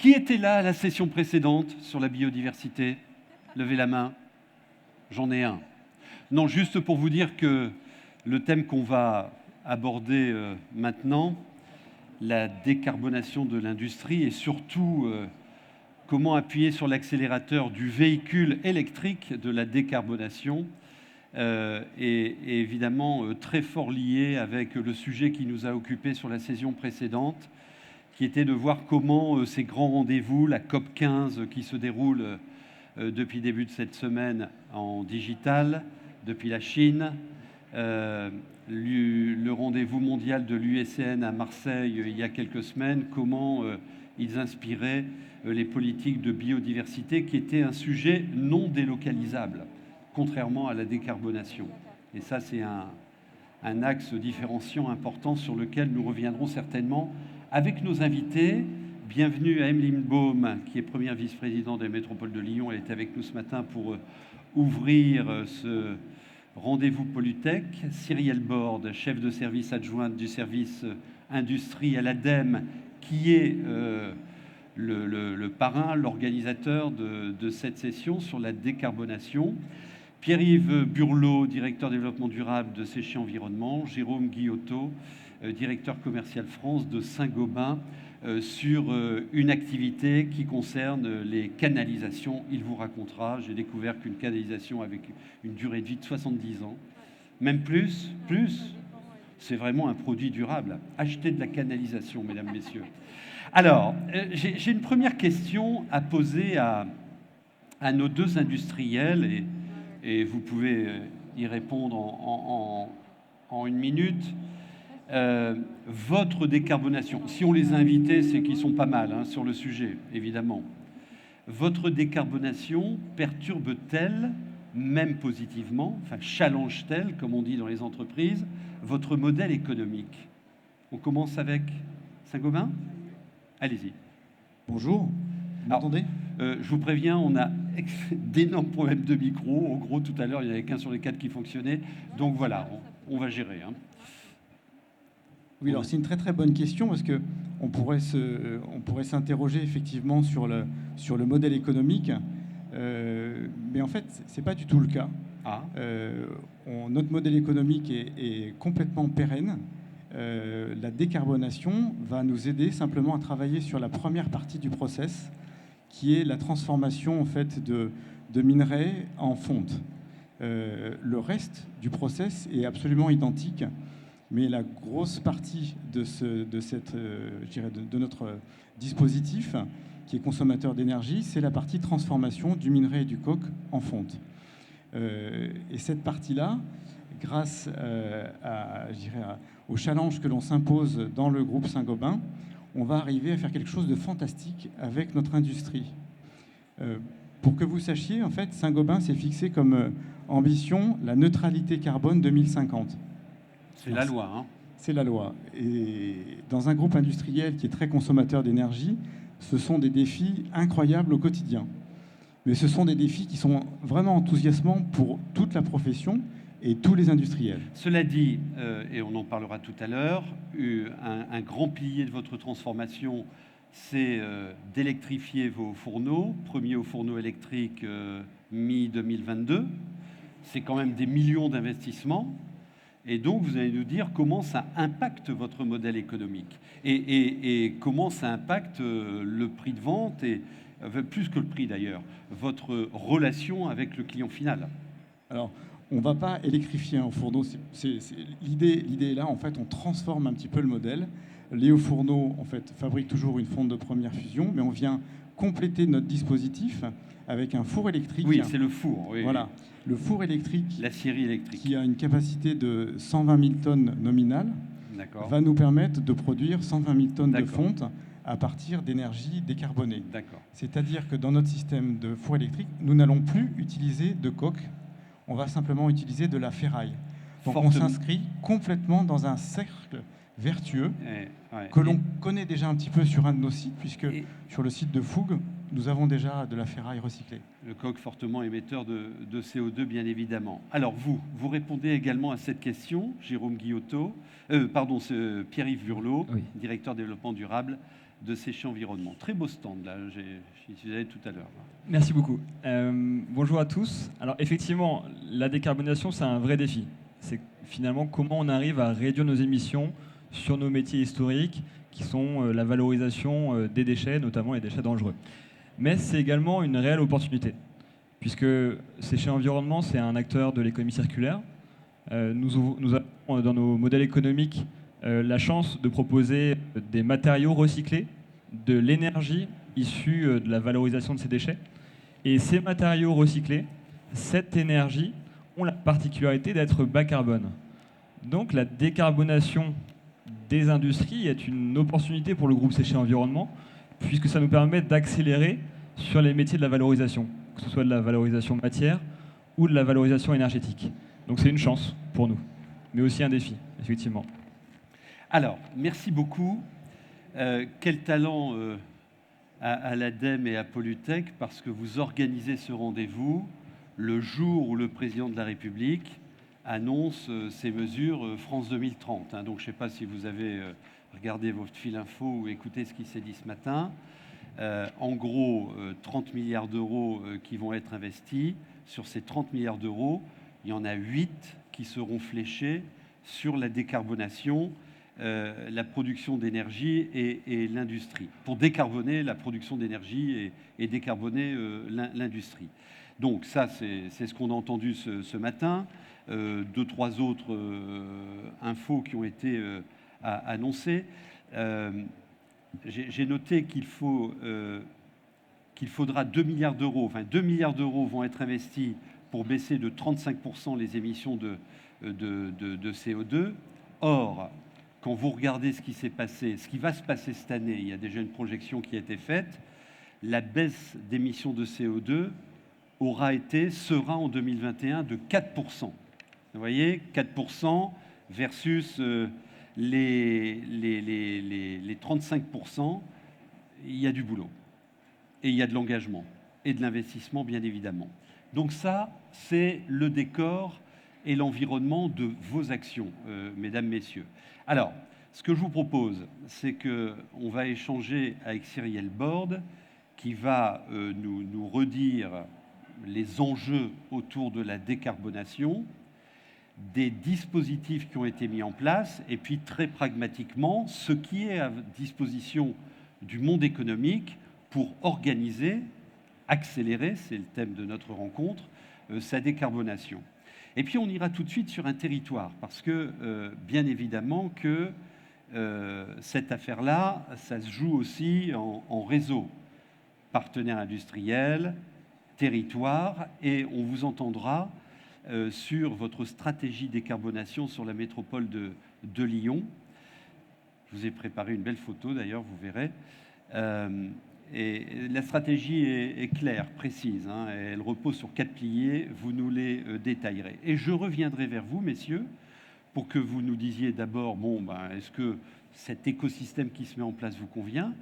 Qui était là à la session précédente sur la biodiversité? Levez la main. J'en ai un. Non, juste pour vous dire que le thème qu'on va aborder maintenant, la décarbonation de l'industrie et surtout comment appuyer sur l'accélérateur du véhicule électrique de la décarbonation, est évidemment très fort lié avec le sujet qui nous a occupés sur la session précédente, qui était de voir comment ces grands rendez-vous, la COP15 qui se déroule depuis le début de cette semaine en digital, depuis la Chine, le rendez-vous mondial de l'UICN à Marseille il y a quelques semaines, comment ils inspiraient les politiques de biodiversité qui étaient un sujet non délocalisable, contrairement à la décarbonation. Et ça, c'est un axe différenciant important sur lequel nous reviendrons certainement avec nos invités. Bienvenue à Emeline Baume, qui est première vice-présidente de la métropole de Lyon. Elle est avec nous ce matin pour ouvrir ce rendez-vous Polytech. Cyrielle Borde, chef de service adjointe du service industrie à l'ADEME, qui est le parrain, l'organisateur de cette session sur la décarbonation. Pierre-Yves Burlot, directeur développement durable de Séché Environnement. Jérôme Guillotot, directeur commercial France de Saint-Gobain, sur une activité qui concerne les canalisations. Il vous racontera. J'ai découvert qu'une canalisation avec une durée de vie de 70 ans, même plus, c'est vraiment un produit durable. Achetez de la canalisation, mesdames, messieurs. Alors, j'ai une première question à poser à nos deux industriels, et vous pouvez y répondre en une minute. Votre décarbonation, si on les a invités, c'est qu'ils sont pas mal sur le sujet, évidemment. Votre décarbonation perturbe-t-elle, même positivement, enfin challenge-t-elle, comme on dit dans les entreprises, votre modèle économique? On commence avec Saint-Gobain. Allez-y. Bonjour, vous m'entendez? Je vous préviens, on a d'énormes problèmes de micro. En gros, tout à l'heure, il n'y avait qu'un sur les 4 qui fonctionnait. Donc voilà, on va gérer. Oui, alors c'est une très très bonne question parce que on pourrait s'interroger effectivement sur le modèle économique, mais en fait c'est pas du tout le cas. Notre modèle économique est complètement pérenne. La décarbonation va nous aider simplement à travailler sur la première partie du process, qui est la transformation en fait de minerais en fonte. Le reste du process est absolument identique. Mais la grosse partie de notre dispositif, qui est consommateur d'énergie, c'est la partie transformation du minerai et du coke en fonte. Et cette partie-là, grâce au challenge que l'on s'impose dans le groupe Saint-Gobain, on va arriver à faire quelque chose de fantastique avec notre industrie. Pour que vous sachiez, en fait, Saint-Gobain s'est fixé comme ambition la neutralité carbone 2050. C'est la loi. C'est la loi. Et dans un groupe industriel qui est très consommateur d'énergie, ce sont des défis incroyables au quotidien. Mais ce sont des défis qui sont vraiment enthousiasmants pour toute la profession et tous les industriels. Cela dit, et on en parlera tout à l'heure, un grand pilier de votre transformation, c'est d'électrifier vos fourneaux. Premier au fourneau électrique mi-2022. C'est quand même des millions d'investissements. Et donc, vous allez nous dire comment ça impacte votre modèle économique et comment ça impacte le prix de vente et, plus que le prix d'ailleurs, votre relation avec le client final. Alors, on ne va pas électrifier un fourneau. L'idée est là, en fait, on transforme un petit peu le modèle. Les hauts fourneaux, en fait, fabriquent toujours une fonte de première fusion, mais on vient compléter notre dispositif avec un four électrique. Oui, c'est le four. Oui, voilà. Oui. Le four électrique, l'aciérie électrique, qui a une capacité de 120 000 tonnes nominales, va nous permettre de produire 120 000 tonnes de fonte à partir d'énergie décarbonée. C'est-à-dire que dans notre système de four électrique, nous n'allons plus utiliser de coke, on va simplement utiliser de la ferraille. Donc on s'inscrit complètement dans un cercle vertueux que l'on connaît déjà un petit peu sur un de nos sites, puisque sur le site de Fougue, nous avons déjà de la ferraille recyclée. Le coke fortement émetteur de CO2, bien évidemment. Alors, vous répondez également à cette question, Jérôme Guillotot, Pierre-Yves Burlot, oui. Directeur développement durable de Séché Environnement. Très beau stand, là, j'y suis allé tout à l'heure. Merci beaucoup. Bonjour à tous. Alors effectivement, la décarbonation, c'est un vrai défi. C'est finalement comment on arrive à réduire nos émissions sur nos métiers historiques, qui sont la valorisation des déchets, notamment les déchets dangereux. Mais c'est également une réelle opportunité, puisque Séché Environnement, c'est un acteur de l'économie circulaire. Nous avons dans nos modèles économiques la chance de proposer des matériaux recyclés, de l'énergie issue de la valorisation de ces déchets. Et ces matériaux recyclés, cette énergie, ont la particularité d'être bas carbone. Donc la décarbonation des industries est une opportunité pour le groupe Séché Environnement, puisque ça nous permet d'accélérer sur les métiers de la valorisation, que ce soit de la valorisation matière ou de la valorisation énergétique. Donc c'est une chance pour nous, mais aussi un défi, effectivement. Alors, merci beaucoup. Quel talent à l'ADEME et à Polytech, parce que vous organisez ce rendez-vous le jour où le président de la République annonce ces mesures France 2030. Donc, je ne sais pas si vous avez regardé votre fil info ou écouté ce qui s'est dit ce matin. En gros, 30 milliards d'euros qui vont être investis. Sur ces 30 milliards d'euros, il y en a 8 qui seront fléchés sur la décarbonation, la production d'énergie et l'industrie, pour décarboner la production d'énergie et décarboner l'industrie. Donc ça, c'est ce qu'on a entendu ce matin. 2-3 autres infos qui ont été annoncées. J'ai noté qu'il faudra 2 milliards d'euros, enfin 2 milliards d'euros vont être investis pour baisser de 35% les émissions de CO2. Or, quand vous regardez ce qui s'est passé, ce qui va se passer cette année, il y a déjà une projection qui a été faite, la baisse d'émissions de CO2 sera en 2021 de 4%. Vous voyez, 4% versus les 35%, il y a du boulot. Et il y a de l'engagement et de l'investissement, bien évidemment. Donc ça, c'est le décor et l'environnement de vos actions, mesdames, messieurs. Alors, ce que je vous propose, c'est qu'on va échanger avec Cyrielle Borde, qui va nous redire les enjeux autour de la décarbonation, des dispositifs qui ont été mis en place, et puis très pragmatiquement, ce qui est à disposition du monde économique pour organiser, accélérer, c'est le thème de notre rencontre, sa décarbonation. Et puis on ira tout de suite sur un territoire, parce que bien évidemment que cette affaire-là, ça se joue aussi en réseau, partenaires industriels, territoire, et on vous entendra sur votre stratégie décarbonation sur la métropole de Lyon. Je vous ai préparé une belle photo d'ailleurs, vous verrez. Et la stratégie est claire, précise, hein, elle repose sur 4 piliers, vous nous les détaillerez. Et je reviendrai vers vous, messieurs, pour que vous nous disiez d'abord, est-ce que cet écosystème qui se met en place vous convient?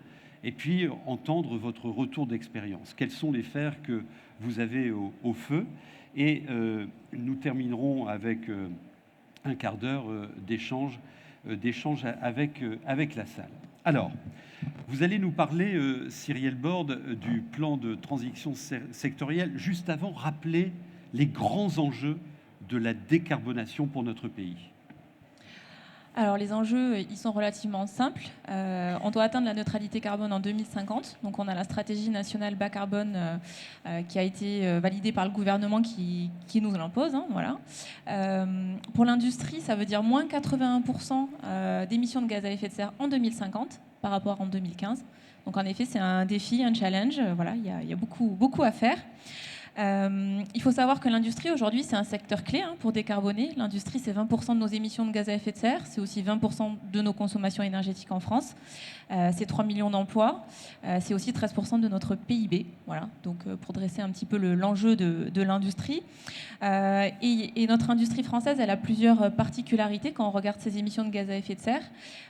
Et puis entendre votre retour d'expérience. Quels sont les fers que vous avez au feu? Et nous terminerons avec un quart d'heure d'échange avec la salle. Alors, vous allez nous parler, Cyrielle Borde, du plan de transition sectorielle. Juste avant, rappeler les grands enjeux de la décarbonation pour notre pays. Alors les enjeux, ils sont relativement simples. On doit atteindre la neutralité carbone en 2050. Donc on a la stratégie nationale bas carbone qui a été validée par le gouvernement qui nous l'impose. Hein, voilà. Pour l'industrie, ça veut dire moins 81% d'émissions de gaz à effet de serre en 2050 par rapport en 2015. Donc en effet, c'est un défi, un challenge. Voilà, il y a beaucoup à faire. Il faut savoir que l'industrie, aujourd'hui, c'est un secteur clé pour décarboner. L'industrie, c'est 20% de nos émissions de gaz à effet de serre. C'est aussi 20% de nos consommations énergétiques en France. C'est 3 millions d'emplois. C'est aussi 13% de notre PIB. Voilà, donc pour dresser un petit peu l'enjeu de l'industrie. Et notre industrie française, elle a plusieurs particularités quand on regarde ses émissions de gaz à effet de serre.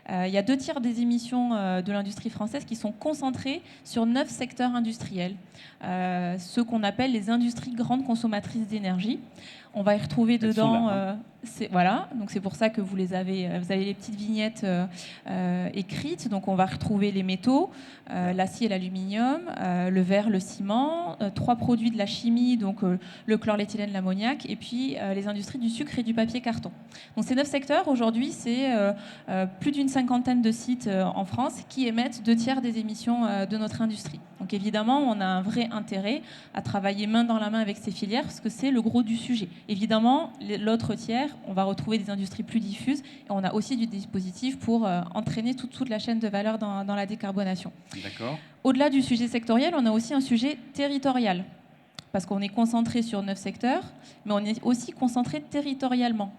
Il y a 2/3 des émissions de l'industrie française qui sont concentrées sur 9 secteurs industriels. Ceux qu'on appelle les les industries grandes consommatrices d'énergie. On va y retrouver dedans, voilà, donc c'est pour ça que vous avez les petites vignettes écrites. Donc on va retrouver les métaux, l'acier et l'aluminium, le verre, le ciment, 3 produits de la chimie, donc le chlorléthylène, l'ammoniac, et puis les industries du sucre et du papier carton. Donc ces 9 secteurs, aujourd'hui, c'est plus d'une 50aine de sites en France qui émettent 2/3 des émissions de notre industrie. Donc évidemment, on a un vrai intérêt à travailler main dans la main avec ces filières parce que c'est le gros du sujet. Évidemment, l'autre tiers, on va retrouver des industries plus diffuses et on a aussi du dispositif pour entraîner toute la chaîne de valeur dans la décarbonation. D'accord. Au-delà du sujet sectoriel, on a aussi un sujet territorial parce qu'on est concentré sur 9 secteurs, mais on est aussi concentré territorialement.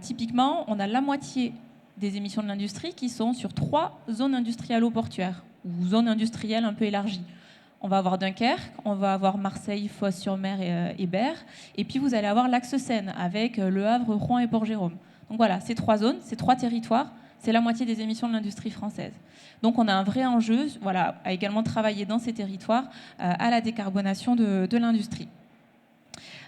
Typiquement, on a la moitié des émissions de l'industrie qui sont sur 3 zones industrielles ou portuaires ou zones industrielles un peu élargies. On va avoir Dunkerque, on va avoir Marseille, Fos-sur-Mer et Berre. Et puis vous allez avoir l'axe Seine avec Le Havre, Rouen et Port-Jérôme. Donc voilà, ces 3 zones, ces 3 territoires, c'est la moitié des émissions de l'industrie française. Donc on a un vrai enjeu à également travailler dans ces territoires à la décarbonation de l'industrie.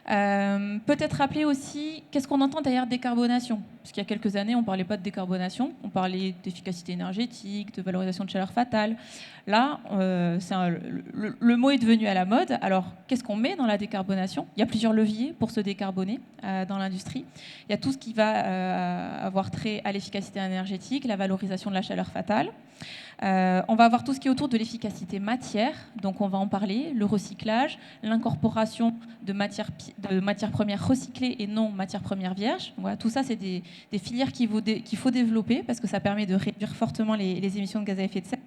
Peut-être rappeler aussi qu'est-ce qu'on entend derrière décarbonation. Parce qu'il y a quelques années, on ne parlait pas de décarbonation, on parlait d'efficacité énergétique, de valorisation de chaleur fatale. Là, le mot est devenu à la mode. Alors, qu'est-ce qu'on met dans la décarbonation ? Il y a plusieurs leviers pour se décarboner dans l'industrie. Il y a tout ce qui va avoir trait à l'efficacité énergétique, la valorisation de la chaleur fatale. On va avoir tout ce qui est autour de l'efficacité matière, donc on va en parler, le recyclage, l'incorporation de matières premières recyclées et non matières premières vierges. Voilà, tout ça, c'est des filières qu'il faut développer parce que ça permet de réduire fortement les émissions de gaz à effet de serre.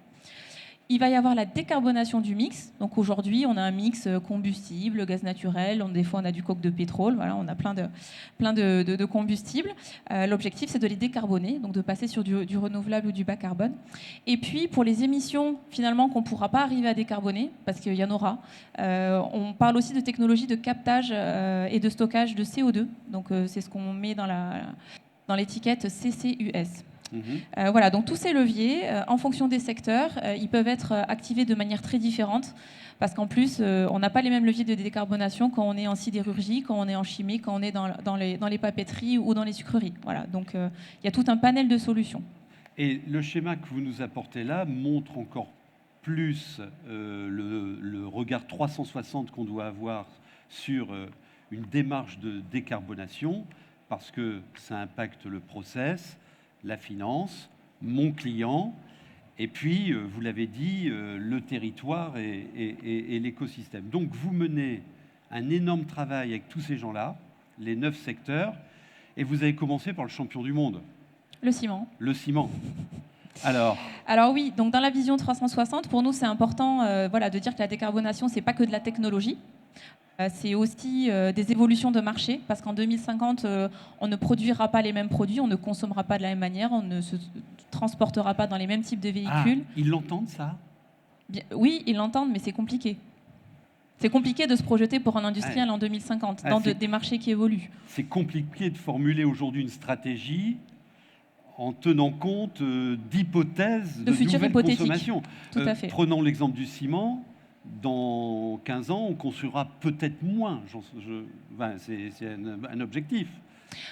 Il va y avoir la décarbonation du mix. Donc aujourd'hui, on a un mix combustible, gaz naturel. Des fois, on a du coke de pétrole. Voilà, on a plein de combustibles. L'objectif, c'est de les décarboner, donc de passer sur du renouvelable ou du bas carbone. Et puis, pour les émissions, finalement, qu'on ne pourra pas arriver à décarboner, parce qu'il y en aura, on parle aussi de technologies de captage et de stockage de CO2. Donc c'est ce qu'on met dans l'étiquette CCUS. Voilà, donc tous ces leviers, en fonction des secteurs, ils peuvent être activés de manière très différente parce qu'en plus, on n'a pas les mêmes leviers de décarbonation quand on est en sidérurgie, quand on est en chimie, quand on est dans les papeteries ou dans les sucreries. Voilà, donc il y a tout un panel de solutions. Et le schéma que vous nous apportez là montre encore plus le regard 360 qu'on doit avoir sur une démarche de décarbonation parce que ça impacte le process, la finance, mon client, et puis, vous l'avez dit, le territoire et l'écosystème. Donc, vous menez un énorme travail avec tous ces gens-là, les 9 secteurs, et vous avez commencé par le champion du monde. Le ciment. Le ciment. Alors oui, donc dans la vision 360, pour nous, c'est important de dire que la décarbonation, ce n'est pas que de la technologie. C'est aussi des évolutions de marché, parce qu'en 2050, on ne produira pas les mêmes produits, on ne consommera pas de la même manière, on ne se transportera pas dans les mêmes types de véhicules. Ah, ils l'entendent, ça ? Oui, ils l'entendent, mais c'est compliqué. C'est compliqué de se projeter pour un industriel en 2050, dans des marchés qui évoluent. C'est compliqué de formuler aujourd'hui une stratégie en tenant compte d'hypothèses de nouvelles consommations. Tout à fait. Prenons l'exemple du ciment. Dans 15 ans, on construira peut-être moins. C'est un objectif.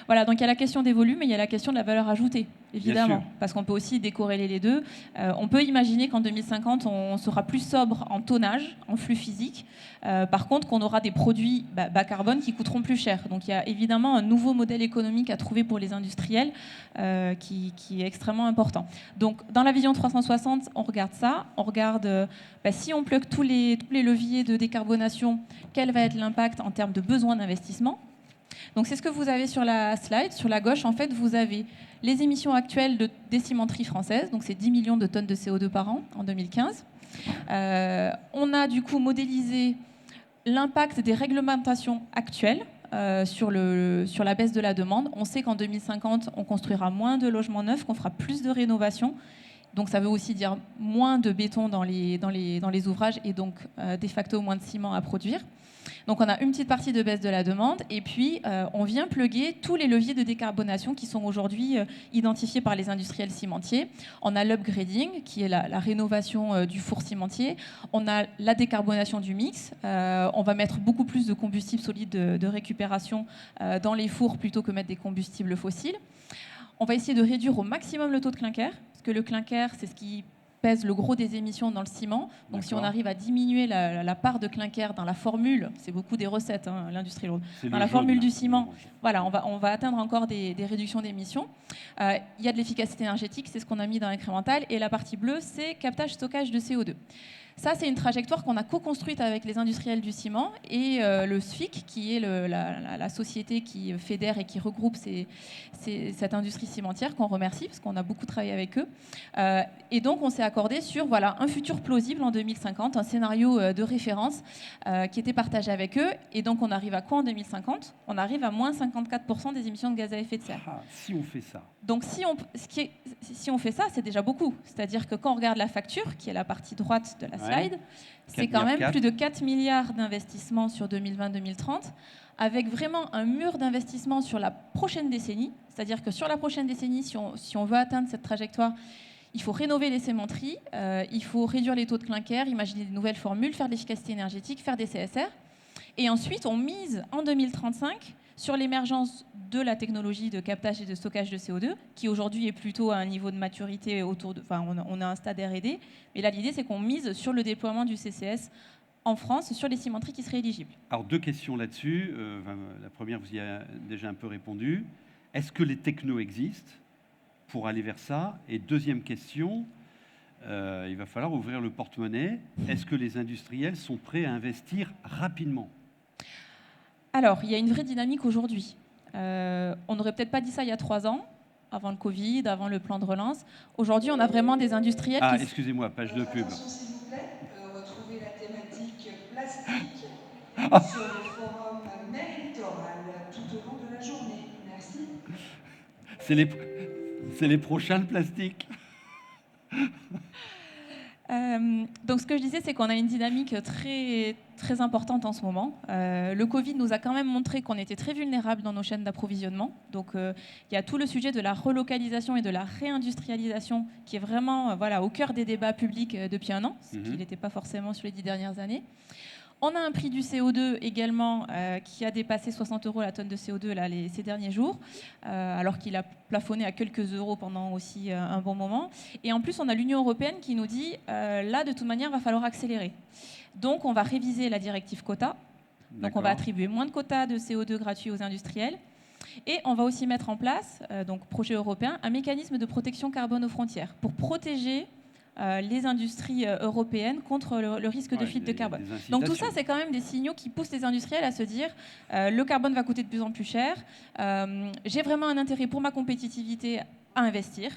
Voilà, donc il y a la question des volumes et il y a la question de la valeur ajoutée, évidemment, parce qu'on peut aussi décorréler les deux. On peut imaginer qu'en 2050, on sera plus sobre en tonnage, en flux physique. Par contre, qu'on aura des produits bas carbone qui coûteront plus cher. Donc il y a évidemment un nouveau modèle économique à trouver pour les industriels qui est extrêmement important. Donc dans la vision 360, on regarde ça. On regarde si on plug tous les leviers de décarbonation, quel va être l'impact en termes de besoin d'investissement. Donc c'est ce que vous avez sur la slide. Sur la gauche, en fait, vous avez les émissions actuelles des cimenteries françaises. Donc c'est 10 millions de tonnes de CO2 par an en 2015. On a du coup modélisé l'impact des réglementations actuelles sur la baisse de la demande. On sait qu'en 2050, on construira moins de logements neufs, qu'on fera plus de rénovation. Donc ça veut aussi dire moins de béton dans les ouvrages et donc de facto moins de ciment à produire. Donc on a une petite partie de baisse de la demande et puis on vient plugger tous les leviers de décarbonation qui sont aujourd'hui identifiés par les industriels cimentiers. On a l'upgrading qui est la rénovation du four cimentier. On a la décarbonation du mix. On va mettre beaucoup plus de combustibles solides de récupération dans les fours plutôt que mettre des combustibles fossiles. On va essayer de réduire au maximum le taux de clinker parce que le clinker c'est ce qui pèse le gros des émissions dans le ciment. Donc si on arrive à diminuer la part de clinker dans la formule, c'est beaucoup des recettes, hein, l'industrie lourde, dans la formule du ciment, voilà, on va atteindre encore des réductions d'émissions. Il y a de l'efficacité énergétique, c'est ce qu'on a mis dans l'incrémental. Et la partie bleue, c'est captage-stockage de CO2. Ça, c'est une trajectoire qu'on a co-construite avec les industriels du ciment et le SFIC, qui est la société qui fédère et qui regroupe cette industrie cimentière, qu'on remercie parce qu'on a beaucoup travaillé avec eux. Et donc, on s'est accordé sur un futur plausible en 2050, un scénario de référence qui était partagé avec eux. Et donc, on arrive à quoi en 2050 ? On arrive à moins 54% des émissions de gaz à effet de serre. Ah, si on fait ça. Donc, si on fait ça, c'est déjà beaucoup. C'est-à-dire que quand on regarde la facture, qui est la partie droite de la slide, c'est quand même plus de 4 milliards d'investissements sur 2020-2030, avec vraiment un mur d'investissement sur la prochaine décennie. C'est-à-dire que sur la prochaine décennie, si on veut atteindre cette trajectoire, il faut rénover les cimenteries, il faut réduire les taux de clinker, imaginer de nouvelles formules, faire de l'efficacité énergétique, faire des CSR. Et ensuite, on mise en 2035 sur l'émergence de la technologie de captage et de stockage de CO2, qui aujourd'hui est plutôt à un niveau de maturité autour de... Enfin, on a un stade R&D, mais là, l'idée, c'est qu'on mise sur le déploiement du CCS en France, sur les cimenteries qui seraient éligibles. Alors, 2 questions là-dessus. La première, vous y avez déjà un peu répondu. Est-ce que les technos existent pour aller vers ça ? Et deuxième question, il va falloir ouvrir le porte-monnaie. Est-ce que les industriels sont prêts à investir rapidement ? Alors, il y a une vraie dynamique aujourd'hui. On n'aurait peut-être pas dit ça il y a 3 ans, avant le Covid, avant le plan de relance. Aujourd'hui, on a vraiment des industriels qui... excusez-moi, page de pub. S'il vous plaît, retrouvez la thématique plastique sur le forum Méritoral tout au long de la journée. Merci. C'est les prochains, le plastique. Donc ce que je disais, c'est qu'on a une dynamique très, très importante en ce moment. Le Covid nous a quand même montré qu'on était très vulnérables dans nos chaînes d'approvisionnement. Donc il y a tout le sujet de la relocalisation et de la réindustrialisation qui est vraiment au cœur des débats publics depuis 1 an, ce qui n'était pas forcément sur les 10 dernières années. On a un prix du CO2 également qui a dépassé 60 € la tonne de CO2 ces derniers jours, alors qu'il a plafonné à quelques euros pendant aussi un bon moment. Et en plus, on a l'Union européenne qui nous dit, là, de toute manière, il va falloir accélérer. Donc, on va réviser la directive quota. Donc, on va attribuer moins de quotas de CO2 gratuits aux industriels. Et on va aussi mettre en place, donc projet européen, un mécanisme de protection carbone aux frontières pour protéger les industries européennes contre le risque de fuite de carbone. Donc tout ça, c'est quand même des signaux qui poussent les industriels à se dire le carbone va coûter de plus en plus cher, j'ai vraiment un intérêt pour ma compétitivité à investir.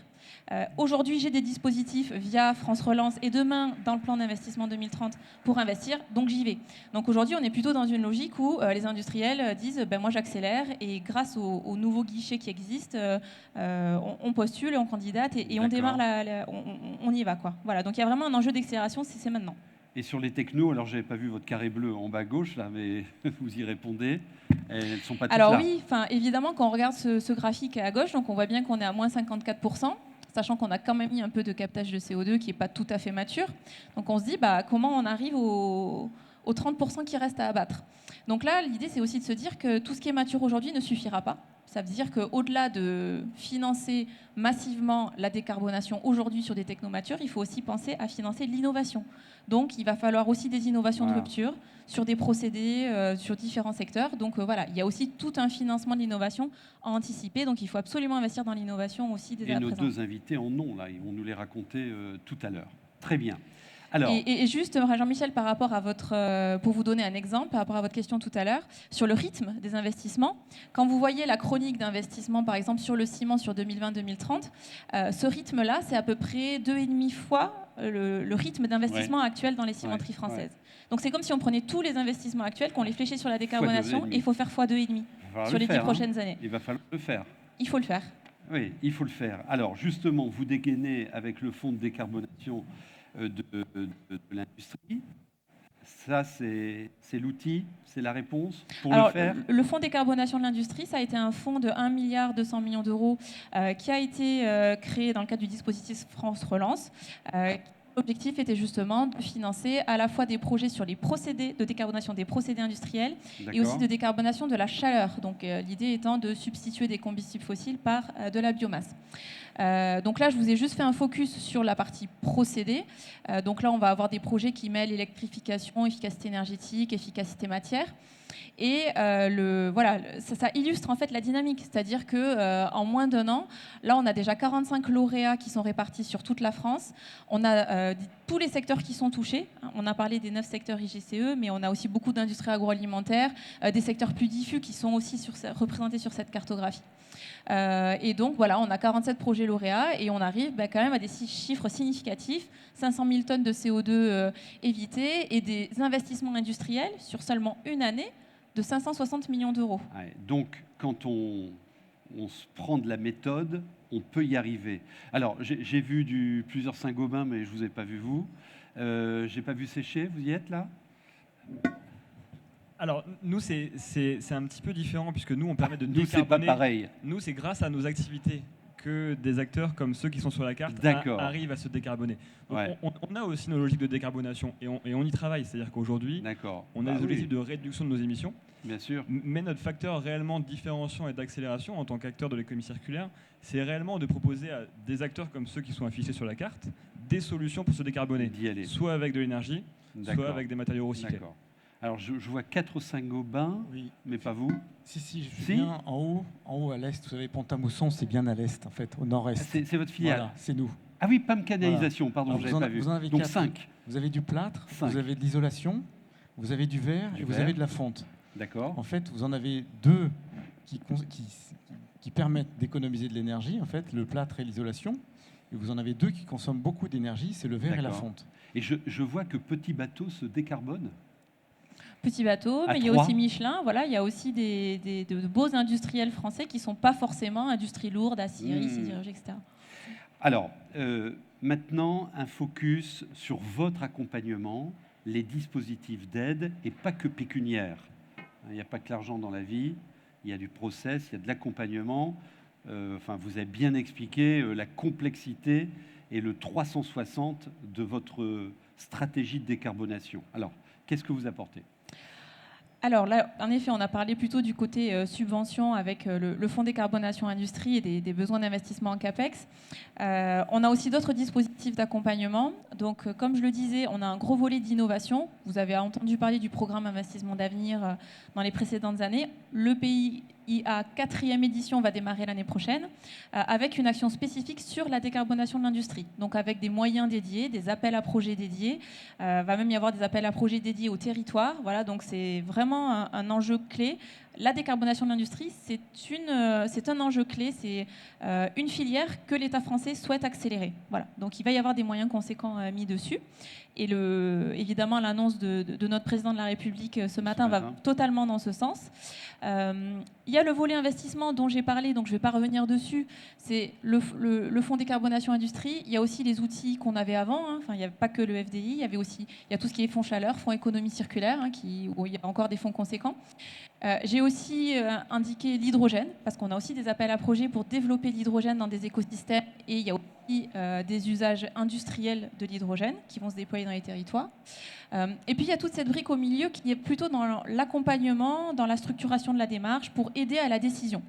Aujourd'hui, j'ai des dispositifs via France Relance et demain, dans le plan d'investissement 2030, pour investir, donc j'y vais. Donc aujourd'hui, on est plutôt dans une logique où les industriels disent moi j'accélère et grâce aux nouveaux guichets qui existent, on postule, on candidate et on démarre, on y va, quoi. Voilà, donc il y a vraiment un enjeu d'accélération, c'est maintenant. Et sur les technos, alors j'avais pas vu votre carré bleu en bas à gauche, là, mais vous y répondez. Elles ne sont pas toutes là. Alors oui, évidemment, quand on regarde ce graphique à gauche, donc on voit bien qu'on est à moins 54%, sachant qu'on a quand même mis un peu de captage de CO2 qui n'est pas tout à fait mature. Donc on se dit, comment on arrive aux 30% qui restent à abattre. Donc là, l'idée, c'est aussi de se dire que tout ce qui est mature aujourd'hui ne suffira pas. Ça veut dire qu'au-delà de financer massivement la décarbonation aujourd'hui sur des technomatures, il faut aussi penser à financer l'innovation. Donc il va falloir aussi des innovations de rupture sur des procédés, sur différents secteurs. Donc il y a aussi tout un financement de l'innovation à anticiper. Donc il faut absolument investir dans l'innovation aussi dès à présent. Et nos 2 invités en ont, là, ils vont nous les raconter tout à l'heure. Très bien. Alors, et juste, Jean-Michel, par rapport à pour vous donner un exemple, par rapport à votre question tout à l'heure, sur le rythme des investissements, quand vous voyez la chronique d'investissement, par exemple, sur le ciment sur 2020-2030, ce rythme-là, c'est à peu près 2,5 fois le rythme d'investissement actuel dans les cimenteries françaises. Donc c'est comme si on prenait tous les investissements actuels, qu'on les fléchait sur la décarbonation, et il faut faire x2,5 sur les 10 prochaines années. Il va falloir le faire. Il faut le faire. Oui, il faut le faire. Alors, justement, vous dégainez avec le fonds de décarbonation de l'industrie. Ça, c'est l'outil, c'est la réponse pour le faire. Le fonds décarbonation de l'industrie, ça a été un fonds de 1,2 milliard d'euros qui a été créé dans le cadre du dispositif France Relance. L'objectif était justement de financer à la fois des projets sur les procédés de décarbonation des procédés industriels et aussi de décarbonation de la chaleur. Donc l'idée étant de substituer des combustibles fossiles par de la biomasse. Donc là, je vous ai juste fait un focus sur la partie procédés. Donc là, on va avoir des projets qui mêlent électrification, efficacité énergétique, efficacité matière. Et ça illustre en fait la dynamique, c'est-à-dire que en moins d'1 an, là on a déjà 45 lauréats qui sont répartis sur toute la France. On a tous les secteurs qui sont touchés. On a parlé des 9 secteurs IGCE, mais on a aussi beaucoup d'industries agroalimentaires, des secteurs plus diffus qui sont aussi représentés sur cette cartographie. Et donc voilà, on a 47 projets lauréats et on arrive quand même à des chiffres significatifs, 500 000 tonnes de CO2 évitées et des investissements industriels sur seulement une année de 560 millions d'euros. Ouais, donc quand on se prend de la méthode, on peut y arriver. Alors j'ai vu plusieurs Saint-Gobain, mais je ne vous ai pas vu vous. Je n'ai pas vu Séché, vous y êtes là? Alors, nous, c'est un petit peu différent, puisque nous, on permet de décarboner. Nous, c'est pas pareil. Nous, c'est grâce à nos activités que des acteurs comme ceux qui sont sur la carte arrivent à se décarboner. Donc, on a aussi nos logiques de décarbonation, et on y travaille. C'est-à-dire qu'aujourd'hui, on a des objectifs de réduction de nos émissions. Bien sûr. Mais notre facteur réellement de différenciation et d'accélération en tant qu'acteur de l'économie circulaire, c'est réellement de proposer à des acteurs comme ceux qui sont affichés sur la carte des solutions pour se décarboner, soit avec de l'énergie, soit avec des matériaux recyclés. Alors, je vois 4 Saint-Gobain, mais pas vous. Si, je suis bien en haut à l'est. Vous savez, Pont-à-Mousson, c'est bien à l'est, en fait, au nord-est. C'est votre filiale. Voilà, c'est nous. Ah oui, PAM Canalisation, pardon, je n'avais pas vu. Vous en avez donc 4. 5. Vous avez du plâtre, vous avez de l'isolation, vous avez du verre et vous avez de la fonte. D'accord. En fait, vous en avez 2 qui permettent d'économiser de l'énergie, en fait, le plâtre et l'isolation. Et vous en avez 2 qui consomment beaucoup d'énergie, c'est le verre et la fonte. Et je vois que Petit Bateau se décarbone. Petit Bateau, mais il y a aussi Michelin. Voilà, il y a aussi de beaux industriels français qui ne sont pas forcément industrie lourde, aciérie, sidérurgie, etc. Alors, maintenant, un focus sur votre accompagnement, les dispositifs d'aide, et pas que pécuniaire. Il n'y a pas que l'argent dans la vie, il y a du process, il y a de l'accompagnement. Vous avez bien expliqué la complexité et le 360 de votre stratégie de décarbonation. Alors, qu'est-ce que vous apportez ? Alors là, en effet, on a parlé plutôt du côté subvention avec le fonds décarbonation industrie et des besoins d'investissement en CAPEX. On a aussi d'autres dispositifs d'accompagnement. Donc, comme je le disais, on a un gros volet d'innovation. Vous avez entendu parler du programme Investissement d'avenir dans les précédentes années. Le PIA 4e édition va démarrer l'année prochaine avec une action spécifique sur la décarbonation de l'industrie. Donc avec des moyens dédiés, des appels à projets dédiés. Va même y avoir des appels à projets dédiés au territoire. Voilà, donc c'est vraiment un enjeu clé. La décarbonation de l'industrie, c'est un enjeu clé, c'est une filière que l'État français souhaite accélérer. Voilà. Donc il va y avoir des moyens conséquents mis dessus. Et évidemment, l'annonce de notre président de la République ce matin va totalement dans ce sens. Il y a le volet investissement dont j'ai parlé, donc je ne vais pas revenir dessus. C'est le fonds décarbonation industrie. Il y a aussi les outils qu'on avait avant. Enfin, il n'y avait pas que le FDI. Il y a tout ce qui est fonds chaleur, fonds économie circulaire, où il y a encore des fonds conséquents. J'ai aussi indiqué l'hydrogène, parce qu'on a aussi des appels à projets pour développer l'hydrogène dans des écosystèmes. Et il y a aussi des usages industriels de l'hydrogène qui vont se déployer dans les territoires. Et puis il y a toute cette brique au milieu qui est plutôt dans l'accompagnement, dans la structuration de la démarche pour aider à la décision.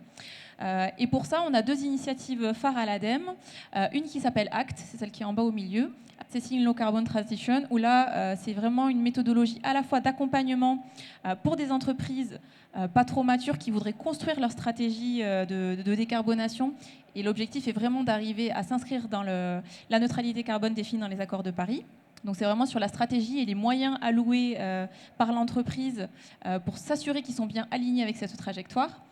Et pour ça, on a 2 initiatives phares à l'ADEME. Une qui s'appelle ACT, c'est celle qui est en bas au milieu, Accessing Low Carbon Transition, où là, c'est vraiment une méthodologie à la fois d'accompagnement pour des entreprises pas trop matures qui voudraient construire leur stratégie de décarbonation. Et l'objectif est vraiment d'arriver à s'inscrire dans la neutralité carbone définie dans les accords de Paris. Donc c'est vraiment sur la stratégie et les moyens alloués par l'entreprise pour s'assurer qu'ils sont bien alignés avec cette trajectoire.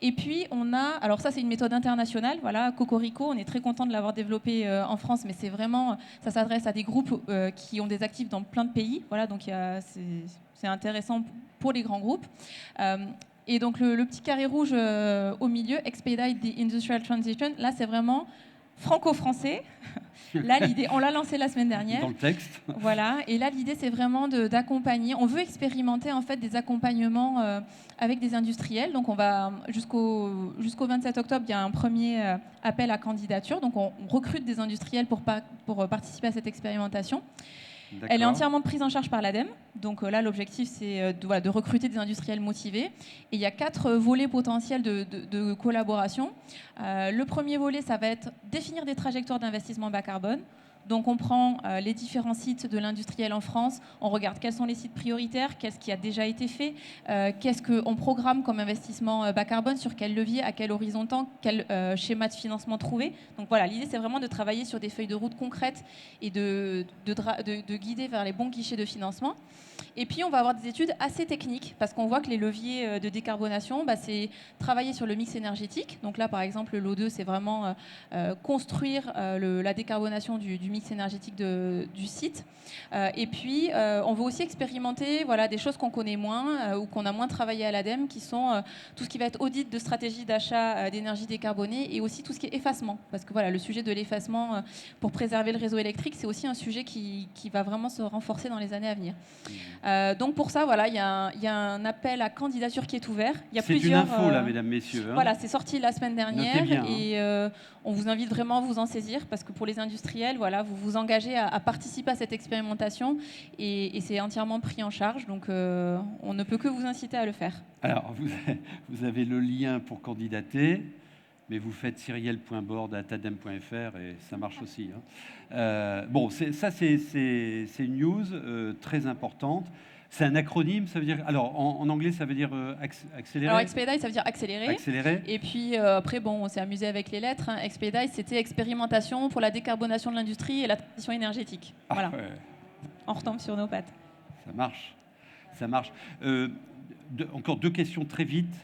Et puis on a, alors ça c'est une méthode internationale, voilà, Cocorico, on est très content de l'avoir développé en France, mais c'est vraiment, ça s'adresse à des groupes qui ont des actifs dans plein de pays, voilà, donc c'est intéressant pour les grands groupes. Et donc le petit carré rouge au milieu, Expedite the Industrial Transition, là c'est vraiment franco-français. Là, l'idée, on l'a lancé la semaine dernière. Dans le texte. Voilà. Et là, l'idée, c'est vraiment d'accompagner. On veut expérimenter en fait des accompagnements avec des industriels. Donc, on va jusqu'au 27 octobre, il y a un premier appel à candidature. Donc, on recrute des industriels pour participer à cette expérimentation. Elle est entièrement prise en charge par l'ADEME. Donc là, l'objectif, c'est de recruter des industriels motivés. Et il y a 4 volets potentiels de collaboration. Le premier volet, ça va être définir des trajectoires d'investissement bas carbone. Donc on prend les différents sites de l'industriel en France, on regarde quels sont les sites prioritaires, qu'est-ce qui a déjà été fait, qu'est-ce qu'on programme comme investissement bas carbone, sur quel levier, à quel horizon temps, quel schéma de financement trouver. Donc voilà, l'idée c'est vraiment de travailler sur des feuilles de route concrètes et de guider vers les bons guichets de financement. Et puis on va avoir des études assez techniques parce qu'on voit que les leviers de décarbonation, c'est travailler sur le mix énergétique. Donc là par exemple l'O2 c'est vraiment construire la décarbonation du mix énergétique du site. Et puis on veut aussi expérimenter des choses qu'on connaît moins ou qu'on a moins travaillé à l'ADEME, qui sont tout ce qui va être audit de stratégie d'achat d'énergie décarbonée et aussi tout ce qui est effacement. Parce que le sujet de l'effacement pour préserver le réseau électrique, c'est aussi un sujet qui va vraiment se renforcer dans les années à venir. Donc pour ça, il y a un appel à candidature qui est ouvert. C'est une info là, mesdames, messieurs. Voilà, c'est sorti la semaine dernière bien, et on vous invite vraiment à vous en saisir parce que pour les industriels, vous vous engagez à participer à cette expérimentation et c'est entièrement pris en charge. Donc on ne peut que vous inciter à le faire. Alors vous avez le lien pour candidater. Mais vous faites cyriel.board@adem.fr et ça marche aussi. Bon, c'est une news très importante. C'est un acronyme, ça veut dire... Alors, en anglais, ça veut dire accélérer. Alors, Expedite, ça veut dire accélérer. Accélérer. Et puis, après, on s'est amusé avec les lettres. Expedite, c'était expérimentation pour la décarbonation de l'industrie et la transition énergétique. Voilà. Ouais. On retombe sur nos pattes. Ça marche. Ça marche. Encore 2 questions très vite.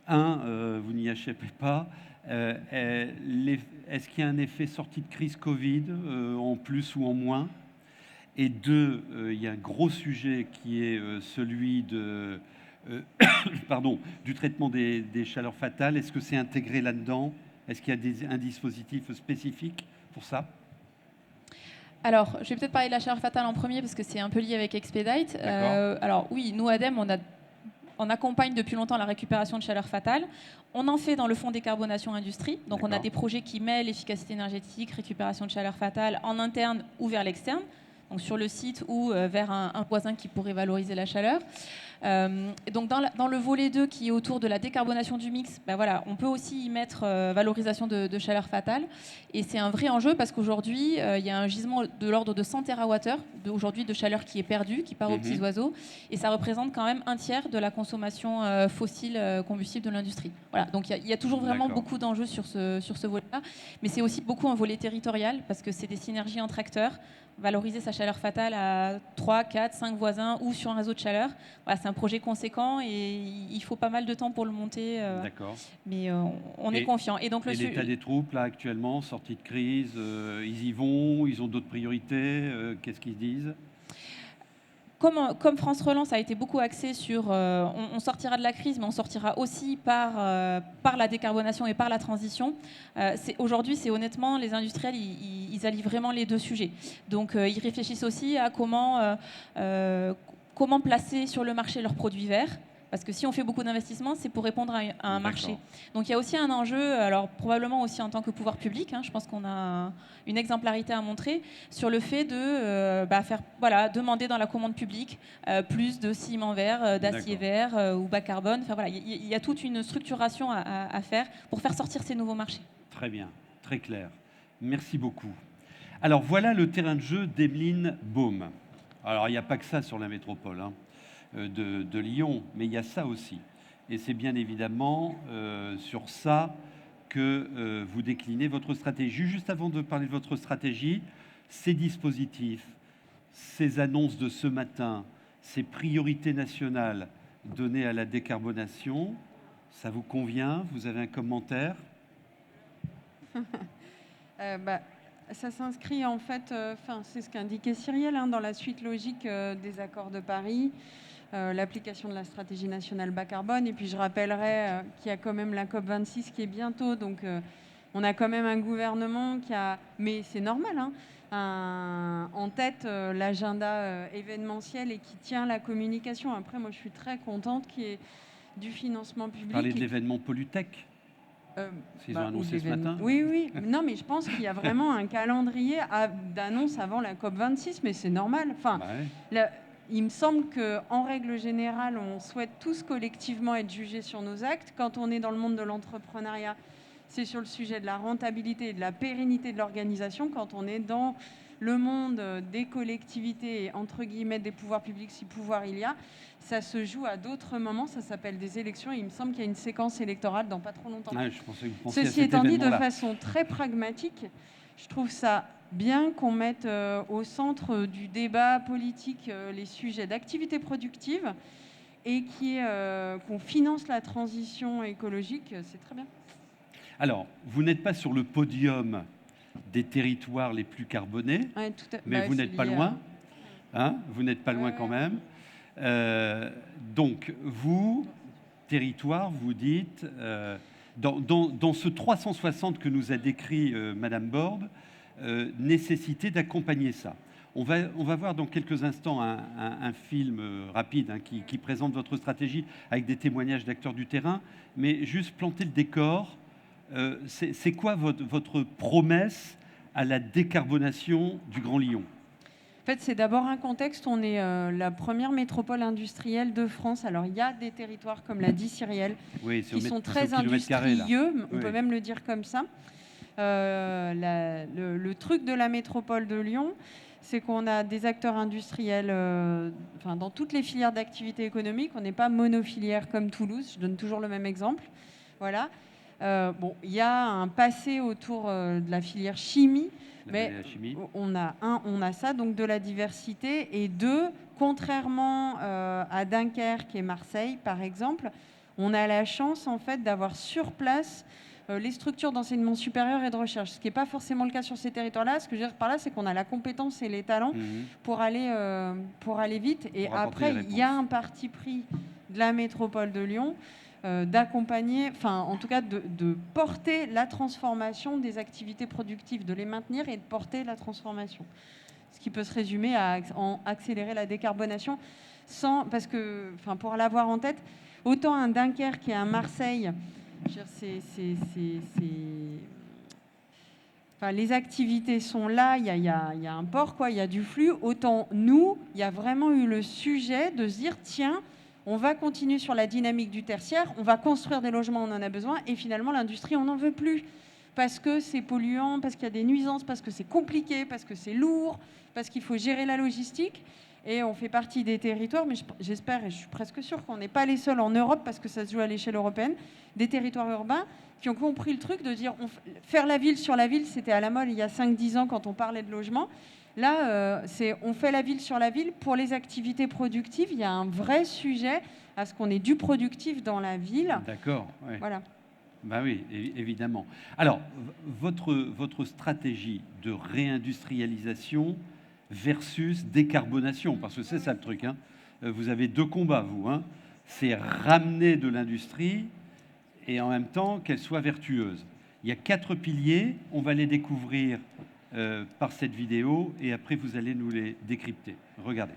Vous n'y échappez pas. Est-ce qu'il y a un effet sortie de crise Covid, en plus ou en moins? Et 2, il y a un gros sujet qui est celui du traitement des chaleurs fatales. Est-ce que c'est intégré là-dedans? Est-ce qu'il y a un dispositif spécifique pour ça? Alors, je vais peut-être parler de la chaleur fatale en premier parce que c'est un peu lié avec Expedite. Alors oui, nous, ADEME, on accompagne depuis longtemps la récupération de chaleur fatale. On en fait dans le fonds décarbonation industrie. Donc on a des projets qui mêlent efficacité énergétique, récupération de chaleur fatale en interne ou vers l'externe. Donc sur le site ou vers un voisin qui pourrait valoriser la chaleur. Donc dans le volet 2 qui est autour de la décarbonation du mix, on peut aussi y mettre valorisation de chaleur fatale. Et c'est un vrai enjeu parce qu'aujourd'hui, il y a un gisement de l'ordre de 100 TWh aujourd'hui de chaleur qui est perdu, qui part aux petits oiseaux. Et ça représente quand même un tiers de la consommation fossile combustible de l'industrie. Voilà, donc il y a toujours vraiment beaucoup d'enjeux sur ce volet-là. Mais c'est aussi beaucoup un volet territorial parce que c'est des synergies entre acteurs. Valoriser sa chaleur fatale à 3, 4, 5 voisins ou sur un réseau de chaleur. Voilà, c'est un projet conséquent et il faut pas mal de temps pour le monter. D'accord. Mais on est confiant. Et donc l'état des troupes, là, actuellement, sortie de crise, ils y vont, ils ont d'autres priorités, qu'est-ce qu'ils disent? Comme France Relance a été beaucoup axé sur on sortira de la crise, mais on sortira aussi par la décarbonation et par la transition. Aujourd'hui, c'est honnêtement, les industriels, ils allient vraiment les 2 sujets. Donc, ils réfléchissent aussi à comment placer sur le marché leurs produits verts. Parce que si on fait beaucoup d'investissements, c'est pour répondre à un marché. Donc il y a aussi un enjeu, alors probablement aussi en tant que pouvoir public, je pense qu'on a une exemplarité à montrer sur le fait de demander dans la commande publique plus de ciment vert, d'acier vert ou bas carbone. Enfin, voilà, il y a toute une structuration à faire pour faire sortir ces nouveaux marchés. Très bien, très clair. Merci beaucoup. Alors voilà le terrain de jeu d'Emeline Baume. Alors il n'y a pas que ça sur la métropole, de Lyon, mais il y a ça aussi. Et c'est bien évidemment sur ça que vous déclinez votre stratégie. Juste avant de parler de votre stratégie, ces dispositifs, ces annonces de ce matin, ces priorités nationales données à la décarbonation, ça vous convient? Vous avez un commentaire? Ça s'inscrit en fait, c'est ce qu'indiquait Cyrielle, dans la suite logique des accords de Paris. l'application de la stratégie nationale bas carbone. Et puis je rappellerai qu'il y a quand même la COP26 qui est bientôt, donc on a quand même un gouvernement qui a, mais c'est normal, hein, en tête l'agenda événementiel et qui tient la communication. Après, moi je suis très contente qu'il y ait du financement public. Parler de l'événement Pollutech qu'ils ont annoncé ce matin. Oui. Non, mais je pense qu'il y a vraiment un calendrier d'annonce avant la COP26, mais c'est normal. Enfin, il me semble qu'en règle générale, on souhaite tous collectivement être jugés sur nos actes. Quand on est dans le monde de l'entrepreneuriat, c'est sur le sujet de la rentabilité et de la pérennité de l'organisation. Quand on est dans le monde des collectivités et entre guillemets des pouvoirs publics, si pouvoir il y a, ça se joue à d'autres moments, ça s'appelle des élections et il me semble qu'il y a une séquence électorale dans pas trop longtemps. Je pensais que vous pensiez Ceci étant dit, de façon très pragmatique, je trouve ça bien qu'on mette au centre du débat politique les sujets d'activité productive et qu'on finance la transition écologique, c'est très bien. Alors, vous n'êtes pas sur le podium des territoires les plus carbonés, mais vous n'êtes pas loin. Vous n'êtes pas loin quand même. Donc, vous, territoire, vous dites, dans ce 360 que nous a décrit Madame Borde, nécessité d'accompagner ça. On va voir dans quelques instants un film rapide qui présente votre stratégie avec des témoignages d'acteurs du terrain, mais juste planter le décor. C'est quoi votre promesse à la décarbonation du Grand Lyon ? En fait, c'est d'abord un contexte. On est la première métropole industrielle de France. Alors, il y a des territoires, comme l'a dit Cyrielle, qui sont très industrieux. On peut même le dire comme ça. Le truc de la métropole de Lyon, c'est qu'on a des acteurs industriels dans toutes les filières d'activité économique. On n'est pas monofilière comme Toulouse. Je donne toujours le même exemple. Voilà. Il y a un passé autour de la filière chimie, mais on a ça, donc de la diversité. Et deux, contrairement à Dunkerque et Marseille, par exemple, on a la chance en fait d'avoir sur place les structures d'enseignement supérieur et de recherche, ce qui n'est pas forcément le cas sur ces territoires-là. Ce que je veux dire par là, c'est qu'on a la compétence et les talents pour aller vite. Et après, il y a un parti pris de la métropole de Lyon d'accompagner, en tout cas de porter la transformation des activités productives, de les maintenir et de porter la transformation. Ce qui peut se résumer à accélérer la décarbonation parce que, pour l'avoir en tête, autant un Dunkerque et un Marseille, les activités sont là, il y a un port, il y a du flux. Autant nous, il y a vraiment eu le sujet de se dire, tiens, on va continuer sur la dynamique du tertiaire, on va construire des logements, on en a besoin, et finalement l'industrie, on n'en veut plus, parce que c'est polluant, parce qu'il y a des nuisances, parce que c'est compliqué, parce que c'est lourd, parce qu'il faut gérer la logistique. Et on fait partie des territoires, mais j'espère et je suis presque sûre qu'on n'est pas les seuls en Europe, parce que ça se joue à l'échelle européenne, des territoires urbains qui ont compris le truc de dire faire la ville sur la ville, c'était à la mode il y a 5-10 ans quand on parlait de logement. Là, on fait la ville sur la ville. Pour les activités productives, il y a un vrai sujet à ce qu'on ait du productif dans la ville. D'accord. Ouais. Voilà. Bah oui, évidemment. Alors, votre stratégie de réindustrialisation versus décarbonation, parce que c'est ça le truc. Vous avez deux combats, vous. C'est ramener de l'industrie et en même temps qu'elle soit vertueuse. Il y a 4 piliers. On va les découvrir par cette vidéo et après vous allez nous les décrypter. Regardez.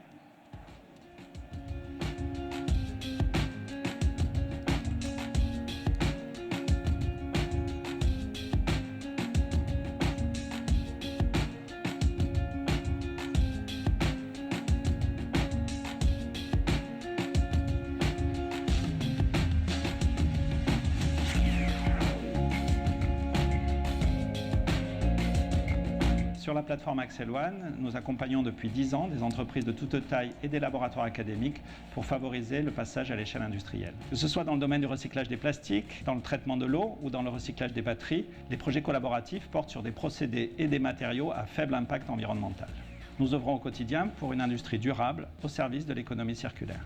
Sur la plateforme Axel One, nous accompagnons depuis 10 ans des entreprises de toute taille et des laboratoires académiques pour favoriser le passage à l'échelle industrielle. Que ce soit dans le domaine du recyclage des plastiques, dans le traitement de l'eau ou dans le recyclage des batteries, les projets collaboratifs portent sur des procédés et des matériaux à faible impact environnemental. Nous œuvrons au quotidien pour une industrie durable au service de l'économie circulaire.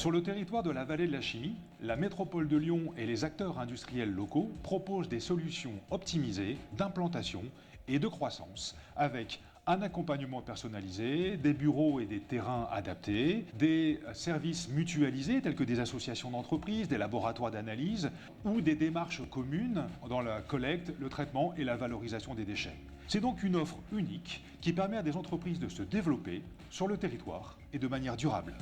Sur le territoire de la vallée de la Chimie, la métropole de Lyon et les acteurs industriels locaux proposent des solutions optimisées d'implantation et de croissance avec un accompagnement personnalisé, des bureaux et des terrains adaptés, des services mutualisés tels que des associations d'entreprises, des laboratoires d'analyse ou des démarches communes dans la collecte, le traitement et la valorisation des déchets. C'est donc une offre unique qui permet à des entreprises de se développer sur le territoire et de manière durable.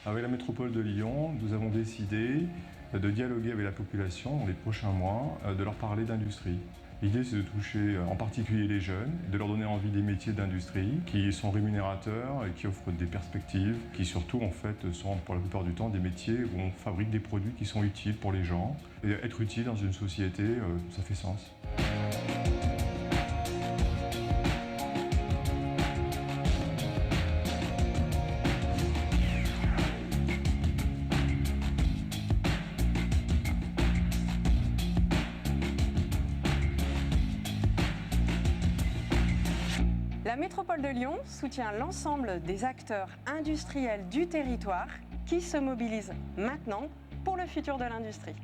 Avec la métropole de Lyon, nous avons décidé de dialoguer avec la population dans les prochains mois, de leur parler d'industrie. L'idée, c'est de toucher en particulier les jeunes, de leur donner envie des métiers d'industrie qui sont rémunérateurs et qui offrent des perspectives, qui surtout en fait sont pour la plupart du temps des métiers où on fabrique des produits qui sont utiles pour les gens. Et être utile dans une société, ça fait sens. La métropole de Lyon soutient l'ensemble des acteurs industriels du territoire qui se mobilisent maintenant pour le futur de l'industrie.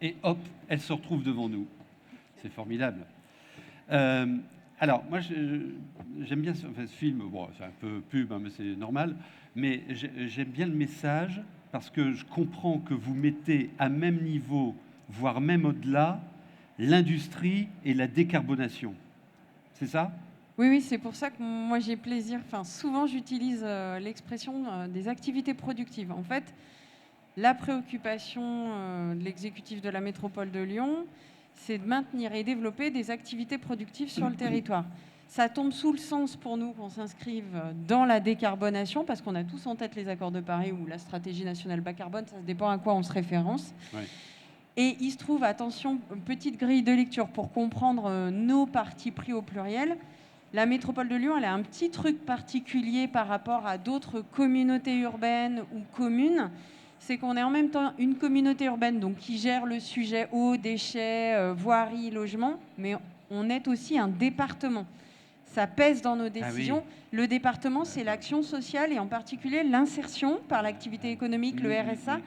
Et hop, elle se retrouve devant nous. C'est formidable. Alors, moi, j'aime bien ce film. Bon, c'est un peu pub, hein, mais c'est normal. Mais j'aime bien le message parce que je comprends que vous mettez à même niveau, voire même au-delà, l'industrie et la décarbonation. C'est ça ? Oui, c'est pour ça que moi j'ai plaisir. Souvent j'utilise l'expression des activités productives. En fait, la préoccupation de l'exécutif de la métropole de Lyon, c'est de maintenir et développer des activités productives sur le territoire. Ça tombe sous le sens pour nous qu'on s'inscrive dans la décarbonation, parce qu'on a tous en tête les accords de Paris ou la stratégie nationale bas carbone, ça dépend à quoi on se référence. Ouais. Et il se trouve, attention, petite grille de lecture pour comprendre nos partis pris au pluriel. La métropole de Lyon, elle a un petit truc particulier par rapport à d'autres communautés urbaines ou communes. C'est qu'on est en même temps une communauté urbaine donc, qui gère le sujet eau, déchets, voirie, logement, mais on est aussi un département. Ça pèse dans nos décisions. Ah oui. Le département, c'est l'action sociale et en particulier l'insertion par l'activité économique, le RSA,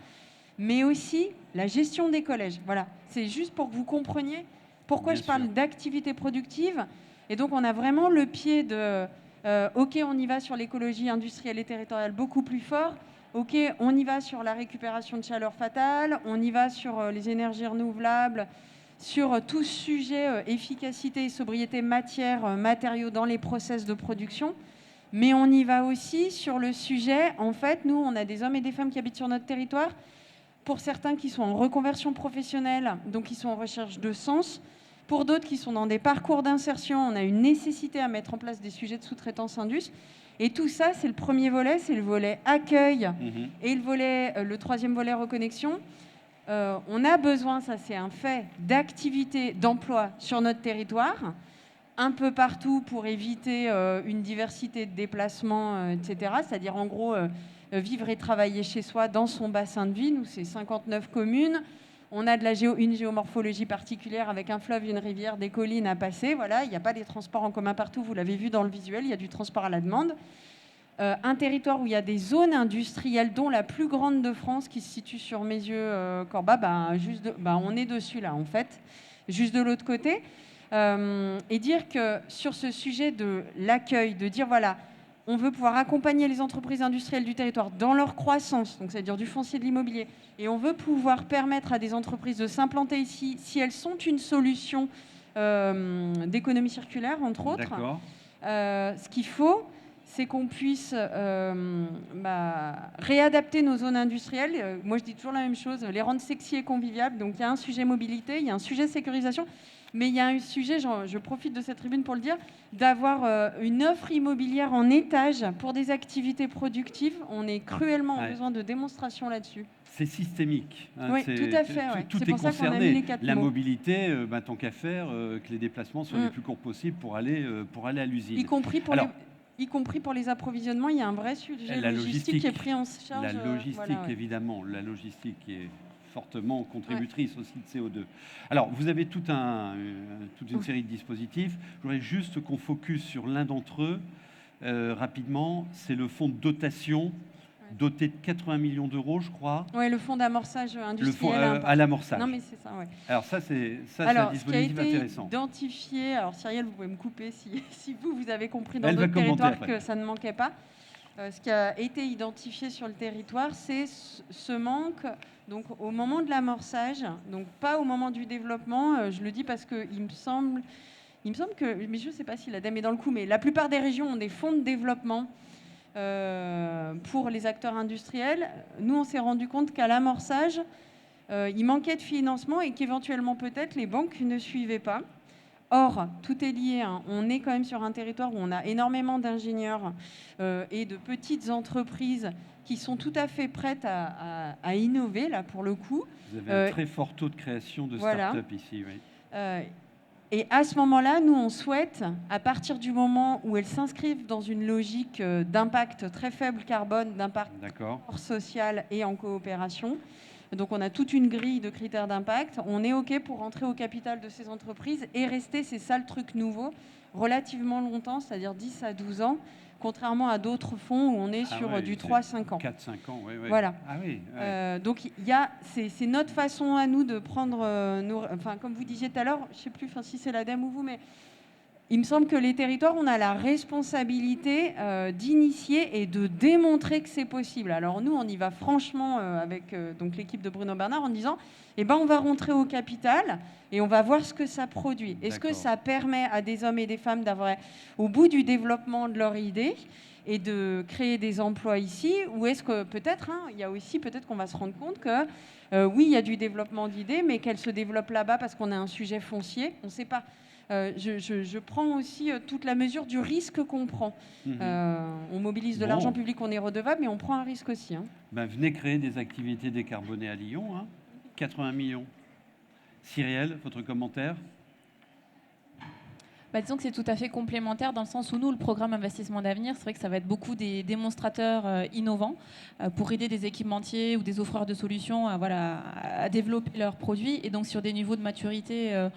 mais aussi la gestion des collèges. Voilà, c'est juste pour que vous compreniez pourquoi je parle d'activité productive. Et donc, on a vraiment le pied de OK, on y va sur l'écologie industrielle et territoriale beaucoup plus fort. OK, on y va sur la récupération de chaleur fatale. On y va sur les énergies renouvelables, sur tout sujet efficacité et sobriété matière, matériaux dans les process de production. Mais on y va aussi sur le sujet, en fait, nous, on a des hommes et des femmes qui habitent sur notre territoire. Pour certains qui sont en reconversion professionnelle, donc qui sont en recherche de sens. Pour d'autres qui sont dans des parcours d'insertion, on a une nécessité à mettre en place des sujets de sous-traitance indus. Et tout ça, c'est le premier volet, c'est le volet accueil et le troisième volet reconnexion. On a besoin, ça c'est un fait, d'activités d'emploi sur notre territoire, un peu partout pour éviter une diversité de déplacements, etc. C'est-à-dire en gros... vivre et travailler chez soi dans son bassin de vie. Nous, c'est 59 communes. On a une géomorphologie particulière avec un fleuve, une rivière, des collines à passer. Voilà, il n'y a pas des transports en commun partout. Vous l'avez vu dans le visuel, il y a du transport à la demande. Un territoire où il y a des zones industrielles, dont la plus grande de France, qui se situe sur Messieux-Corba. On est dessus, là, en fait, juste de l'autre côté. Et dire que sur ce sujet de l'accueil, de dire, voilà, on veut pouvoir accompagner les entreprises industrielles du territoire dans leur croissance, donc c'est-à-dire du foncier, de l'immobilier, et on veut pouvoir permettre à des entreprises de s'implanter ici si elles sont une solution d'économie circulaire, entre autres. Ce qu'il faut, c'est qu'on puisse réadapter nos zones industrielles. Moi, je dis toujours la même chose, les rendre sexy et conviviables. Donc, il y a un sujet mobilité, il y a un sujet sécurisation. Mais il y a un sujet, je profite de cette tribune pour le dire, d'avoir une offre immobilière en étage pour des activités productives. On est cruellement en besoin de démonstration là-dessus. C'est systémique. Oui, tout à fait. Ouais. Tout est pour ça qu'on a mis les 4 La mots. mobilité, tant qu'à faire, que les déplacements soient les plus courts possibles pour aller à l'usine. Y compris pour les approvisionnements, il y a un vrai sujet logistique qui est pris en charge. La logistique, évidemment. La logistique qui est fortement contributrice aussi de CO2. Alors, vous avez toute une série de dispositifs. Je voudrais juste qu'on focus sur l'un d'entre eux rapidement. C'est le fonds de dotation doté de 80 millions d'euros, je crois. Oui, le fonds d'amorçage industriel. Le fonds à l'amorçage. Non, mais c'est ça, oui. Alors ça, c'est un dispositif intéressant. Identifié, alors Cyrielle, vous pouvez me couper si vous avez compris dans d'autres territoires que ça ne manquait pas. Ce qui a été identifié sur le territoire, c'est ce manque donc, au moment de l'amorçage, donc pas au moment du développement. Je le dis parce qu'il me semble que, mais je ne sais pas si l'ADEME est dans le coup, mais la plupart des régions ont des fonds de développement pour les acteurs industriels. Nous, on s'est rendu compte qu'à l'amorçage, il manquait de financement et qu'éventuellement, peut-être, les banques ne suivaient pas. Or, tout est lié. Hein. On est quand même sur un territoire où on a énormément d'ingénieurs et de petites entreprises qui sont tout à fait prêtes à innover, là, pour le coup. Vous avez un très fort taux de création de start-up ici, oui. Et à ce moment-là, nous, on souhaite, à partir du moment où elles s'inscrivent dans une logique d'impact très faible carbone, d'impact social et en coopération, donc on a toute une grille de critères d'impact, on est OK pour rentrer au capital de ces entreprises et rester, c'est ça le truc nouveau, relativement longtemps, c'est-à-dire 10 à 12 ans, contrairement à d'autres fonds où on est sur du 3-5 ans. 4-5 ans, oui. Voilà. Ah oui. Donc c'est notre façon à nous de prendre enfin comme vous disiez tout à l'heure, je ne sais plus si c'est l'ADEME ou vous, mais il me semble que les territoires, on a la responsabilité d'initier et de démontrer que c'est possible. Alors nous, on y va franchement avec donc l'équipe de Bruno Bernard en disant, on va rentrer au capital et on va voir ce que ça produit. Est-ce que ça permet à des hommes et des femmes d'avoir, au bout du développement de leur idée, et de créer des emplois ici, ou est-ce que peut-être, il y a aussi peut-être qu'on va se rendre compte que oui, il y a du développement d'idées, mais qu'elles se développent là-bas parce qu'on a un sujet foncier, on ne sait pas. Je prends aussi toute la mesure du risque qu'on prend. On mobilise de l'argent public, on est redevable, mais on prend un risque aussi. Venez créer des activités décarbonées à Lyon, 80 millions. Cyrielle, votre commentaire ? Disons que c'est tout à fait complémentaire dans le sens où nous, le programme Investissement d'avenir, c'est vrai que ça va être beaucoup des démonstrateurs innovants pour aider des équipementiers ou des offreurs de solutions à développer leurs produits, et donc sur des niveaux de maturité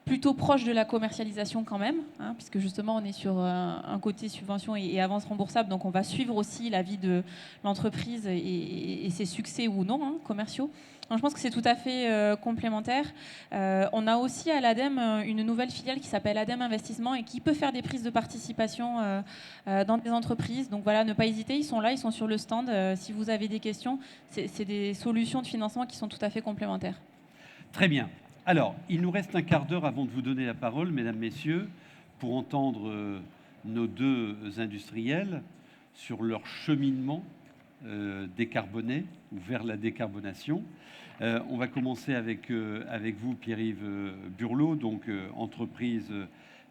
plutôt proche de la commercialisation quand même, puisque justement on est sur un côté subvention et avance remboursable, donc on va suivre aussi la vie de l'entreprise et ses succès ou non commerciaux. Donc je pense que c'est tout à fait complémentaire. On a aussi à l'ADEME une nouvelle filiale qui s'appelle ADEME Investissement et qui peut faire des prises de participation dans des entreprises. Donc voilà, ne pas hésiter, ils sont là, ils sont sur le stand. Si vous avez des questions, c'est des solutions de financement qui sont tout à fait complémentaires. Très bien. Alors, il nous reste un quart d'heure avant de vous donner la parole, mesdames, messieurs, pour entendre nos deux industriels sur leur cheminement décarboné ou vers la décarbonation. On va commencer avec vous, Pierre-Yves Burlot, donc entreprise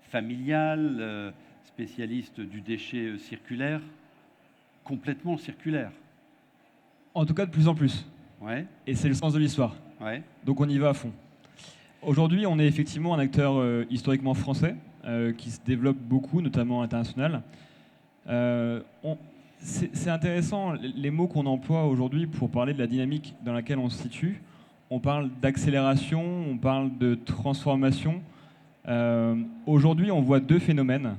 familiale, spécialiste du déchet circulaire, complètement circulaire. En tout cas, de plus en plus. Ouais. Et c'est le sens de l'histoire. Ouais. Donc on y va à fond. Aujourd'hui, on est effectivement un acteur historiquement français qui se développe beaucoup, notamment à l'international. C'est intéressant, les mots qu'on emploie aujourd'hui pour parler de la dynamique dans laquelle on se situe. On parle d'accélération, on parle de transformation. Aujourd'hui, on voit deux phénomènes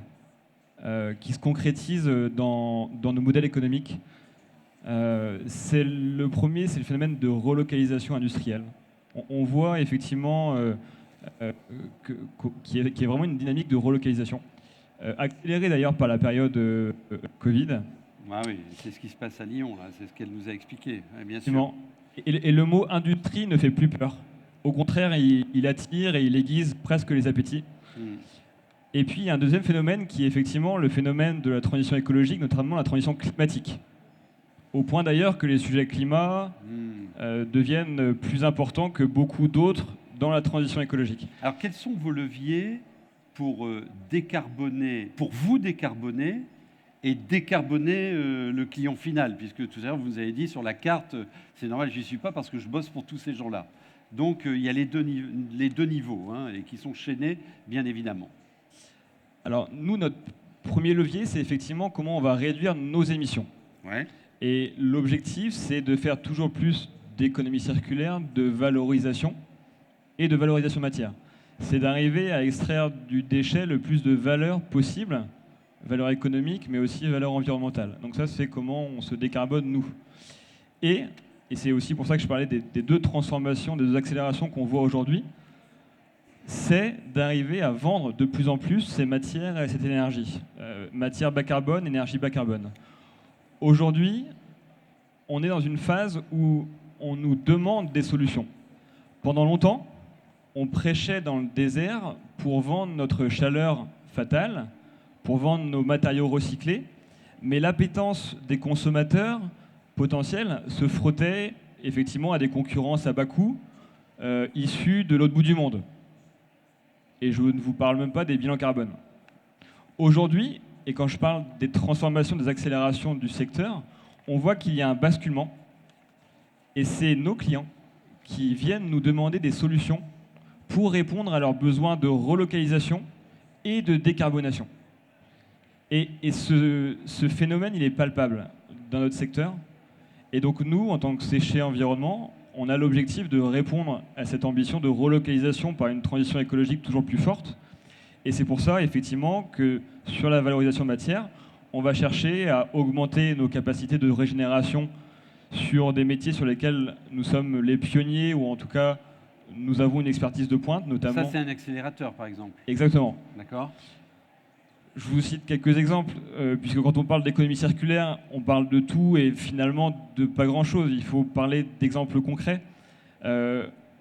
qui se concrétisent dans nos modèles économiques. Le premier, c'est le phénomène de relocalisation industrielle. On voit effectivement qu'il y a vraiment une dynamique de relocalisation, accélérée d'ailleurs par la période Covid. Ah oui, c'est ce qui se passe à Lyon, là. C'est ce qu'elle nous a expliqué, bien sûr. Et le mot industrie ne fait plus peur. Au contraire, il attire et il aiguise presque les appétits. Et puis, il y a un deuxième phénomène qui est effectivement le phénomène de la transition écologique, notamment la transition climatique. Au point d'ailleurs que les sujets climat deviennent plus importants que beaucoup d'autres dans la transition écologique. Alors, quels sont vos leviers pour décarboner, pour vous décarboner et décarboner le client final? Puisque tout à l'heure, vous avez dit sur la carte, c'est normal, j'y suis pas parce que je bosse pour tous ces gens-là. Donc, il y a les deux niveaux, hein, et qui sont chaînés, bien évidemment. Alors, nous, notre premier levier, c'est effectivement comment on va réduire nos émissions. Ouais. Et l'objectif, c'est de faire toujours plus d'économie circulaire, de valorisation et de valorisation matière. C'est d'arriver à extraire du déchet le plus de valeur possible, valeur économique, mais aussi valeur environnementale. Donc ça, c'est comment on se décarbone, nous. Et c'est aussi pour ça que je parlais des deux transformations, des deux accélérations qu'on voit aujourd'hui, c'est d'arriver à vendre de plus en plus ces matières et cette énergie. Matière bas carbone, énergie bas carbone. Aujourd'hui, on est dans une phase où on nous demande des solutions. Pendant longtemps, on prêchait dans le désert pour vendre notre chaleur fatale, pour vendre nos matériaux recyclés, mais l'appétence des consommateurs potentiels se frottait effectivement à des concurrences à bas coût issus de l'autre bout du monde. Et je ne vous parle même pas des bilans carbone. Aujourd'hui, et quand je parle des transformations, des accélérations du secteur, on voit qu'il y a un basculement. Et c'est nos clients qui viennent nous demander des solutions pour répondre à leurs besoins de relocalisation et de décarbonation. Et ce phénomène, il est palpable dans notre secteur. Et donc nous, en tant que Séché Environnement, on a l'objectif de répondre à cette ambition de relocalisation par une transition écologique toujours plus forte. Et c'est pour ça, effectivement, que sur la valorisation matière, on va chercher à augmenter nos capacités de régénération sur des métiers sur lesquels nous sommes les pionniers, ou en tout cas, nous avons une expertise de pointe, notamment... Ça, c'est un accélérateur, par exemple. Exactement. D'accord. Je vous cite quelques exemples, puisque quand on parle d'économie circulaire, on parle de tout et finalement de pas grand-chose. Il faut parler d'exemples concrets.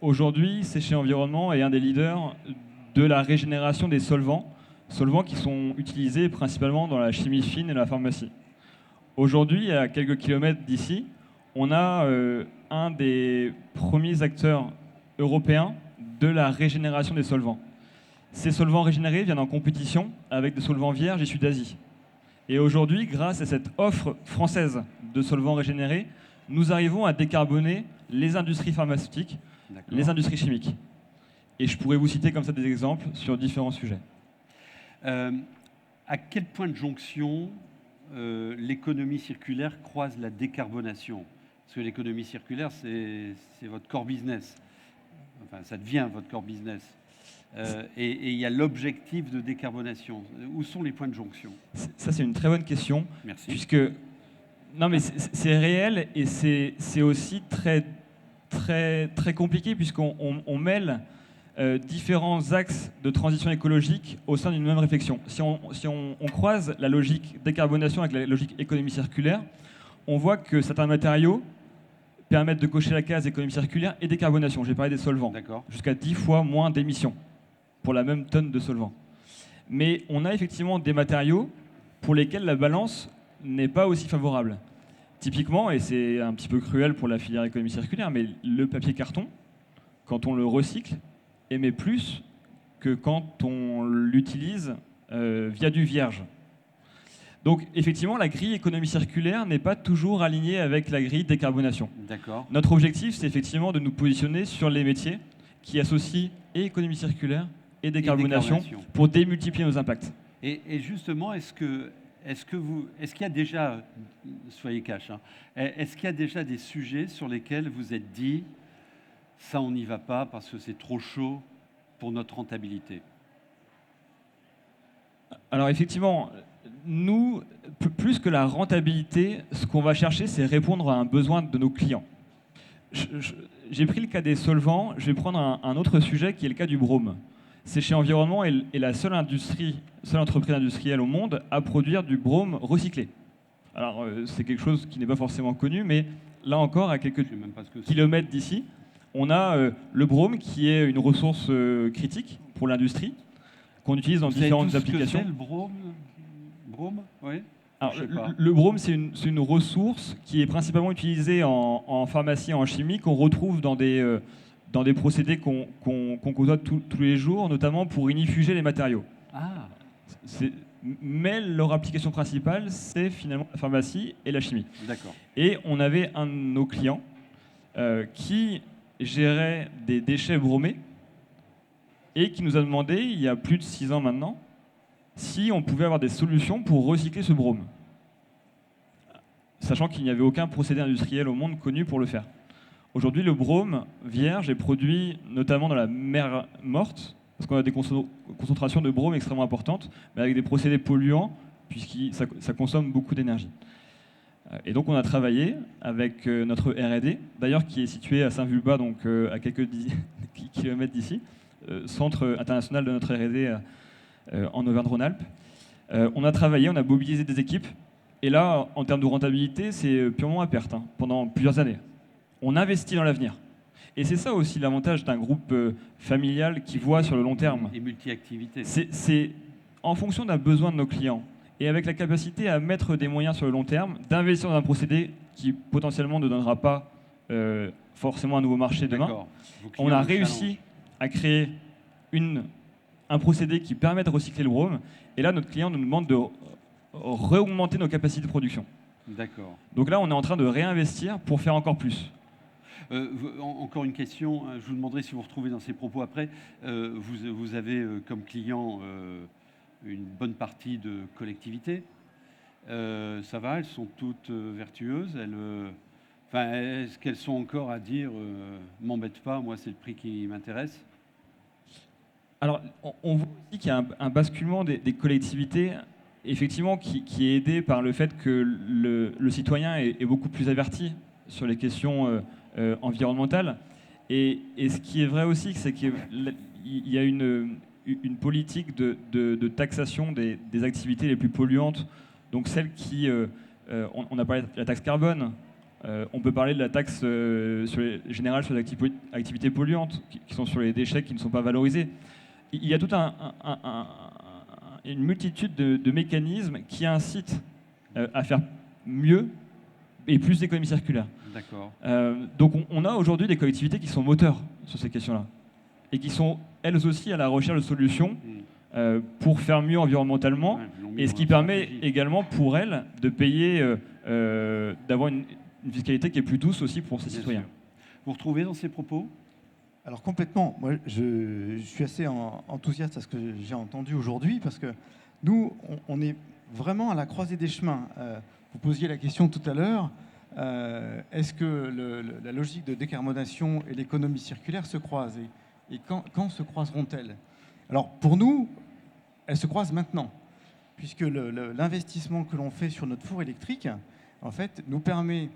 Aujourd'hui, Séché Environnement est un des leaders de la régénération des solvants qui sont utilisés principalement dans la chimie fine et la pharmacie. Aujourd'hui, à quelques kilomètres d'ici, on a un des premiers acteurs européens de la régénération des solvants. Ces solvants régénérés viennent en compétition avec des solvants vierges issus d'Asie. Et aujourd'hui, grâce à cette offre française de solvants régénérés, nous arrivons à décarboner les industries pharmaceutiques, les industries chimiques. Et je pourrais vous citer comme ça des exemples sur différents sujets. À quel point de jonction l'économie circulaire croise la décarbonation? Parce que l'économie circulaire, c'est votre core business. Enfin, ça devient votre core business. Et il y a l'objectif de décarbonation. Où sont les points de jonction? Ça, c'est une très bonne question. Merci. Puisque, non, mais c'est réel et c'est aussi très, très, très compliqué puisqu'on mêle différents axes de transition écologique au sein d'une même réflexion. Si on croise la logique décarbonation avec la logique économie circulaire, on voit que certains matériaux permettent de cocher la case économie circulaire et décarbonation. J'ai parlé des solvants. Jusqu'à 10 fois moins d'émissions pour la même tonne de solvant. Mais on a effectivement des matériaux pour lesquels la balance n'est pas aussi favorable. Typiquement, et c'est un petit peu cruel pour la filière économie circulaire, mais le papier carton, quand on le recycle, émet plus que quand on l'utilise via du vierge. Donc effectivement, la grille économie circulaire n'est pas toujours alignée avec la grille décarbonation. D'accord. Notre objectif, c'est effectivement de nous positionner sur les métiers qui associent et économie circulaire et décarbonation pour démultiplier nos impacts. Et justement, est-ce qu'il y a déjà, soyez cash, hein, est-ce qu'il y a déjà des sujets sur lesquels vous êtes dit, ça on n'y va pas parce que c'est trop chaud pour notre rentabilité? Alors effectivement, nous, plus que la rentabilité, ce qu'on va chercher, c'est répondre à un besoin de nos clients. J'ai pris le cas des solvants, je vais prendre un autre sujet qui est le cas du brome. Séché Environnement est la seule entreprise industrielle au monde à produire du brome recyclé. Alors, c'est quelque chose qui n'est pas forcément connu, mais là encore, à quelques kilomètres d'ici, on a le brome qui est une ressource critique pour l'industrie, qu'on utilise dans différentes applications. Vous savez tout ce que c'est, le brome? Oui. Alors, le brome, c'est une ressource qui est principalement utilisée en pharmacie et en chimie, qu'on retrouve dans des dans des procédés qu'on côtoie tous les jours, notamment pour inifuger les matériaux. Ah. Mais leur application principale, c'est finalement la pharmacie et la chimie. D'accord. Et on avait un de nos clients qui gérait des déchets bromés et qui nous a demandé, il y a plus de 6 ans maintenant, si on pouvait avoir des solutions pour recycler ce brome. Sachant qu'il n'y avait aucun procédé industriel au monde connu pour le faire. Aujourd'hui, le brome vierge est produit notamment dans la mer morte, parce qu'on a des concentrations de brome extrêmement importantes, mais avec des procédés polluants, puisque ça consomme beaucoup d'énergie. Et donc on a travaillé avec notre R&D, d'ailleurs qui est situé à Saint-Vulbas, donc à quelques kilomètres d'ici, centre international de notre R&D en Auvergne-Rhône-Alpes. On a travaillé, on a mobilisé des équipes, et là, en termes de rentabilité, c'est purement à perte, pendant plusieurs années. On investit dans l'avenir. Et c'est ça aussi l'avantage d'un groupe familial qui voit sur le long terme. Et multi-activités. C'est en fonction d'un besoin de nos clients et avec la capacité à mettre des moyens sur le long terme, d'investir dans un procédé qui potentiellement ne donnera pas forcément un nouveau marché demain. On a réussi à créer un procédé qui permet de recycler le brome. Et là, notre client nous demande de réaugmenter nos capacités de production. D'accord. Donc là, on est en train de réinvestir pour faire encore plus. Encore une question, je vous demanderai si vous retrouvez dans ces propos après. Vous avez comme client une bonne partie de collectivités. Ça va, elles sont toutes vertueuses. Est-ce qu'elles sont encore à dire m'embête pas, moi c'est le prix qui m'intéresse? Alors, on voit aussi qu'il y a un basculement des collectivités, effectivement, qui est aidé par le fait que le citoyen est beaucoup plus averti sur les questions environnementales. Et ce qui est vrai aussi, c'est qu'il y a une politique de taxation des activités les plus polluantes, donc celles qui... on a parlé de la taxe carbone, on peut parler de la taxe générale sur les activités polluantes, qui sont sur les déchets qui ne sont pas valorisés. Il y a toute une multitude de mécanismes qui incitent à faire mieux et plus d'économie circulaire. D'accord. Donc on a aujourd'hui des collectivités qui sont moteurs sur ces questions-là et qui sont elles aussi à la recherche de solutions pour faire mieux environnementalement, et ce qui permet également pour elles de payer, d'avoir une fiscalité qui est plus douce aussi pour ses citoyens. Vous retrouvez dans ces propos ? Alors complètement. Moi, je suis assez enthousiaste à ce que j'ai entendu aujourd'hui, parce que nous, on est vraiment à la croisée des chemins. Vous posiez la question tout à l'heure, est-ce que la logique de décarbonation et l'économie circulaire se croisent, et quand se croiseront-elles? Alors pour nous, elles se croisent maintenant, puisque l'investissement que l'on fait sur notre four électrique, en fait, nous permet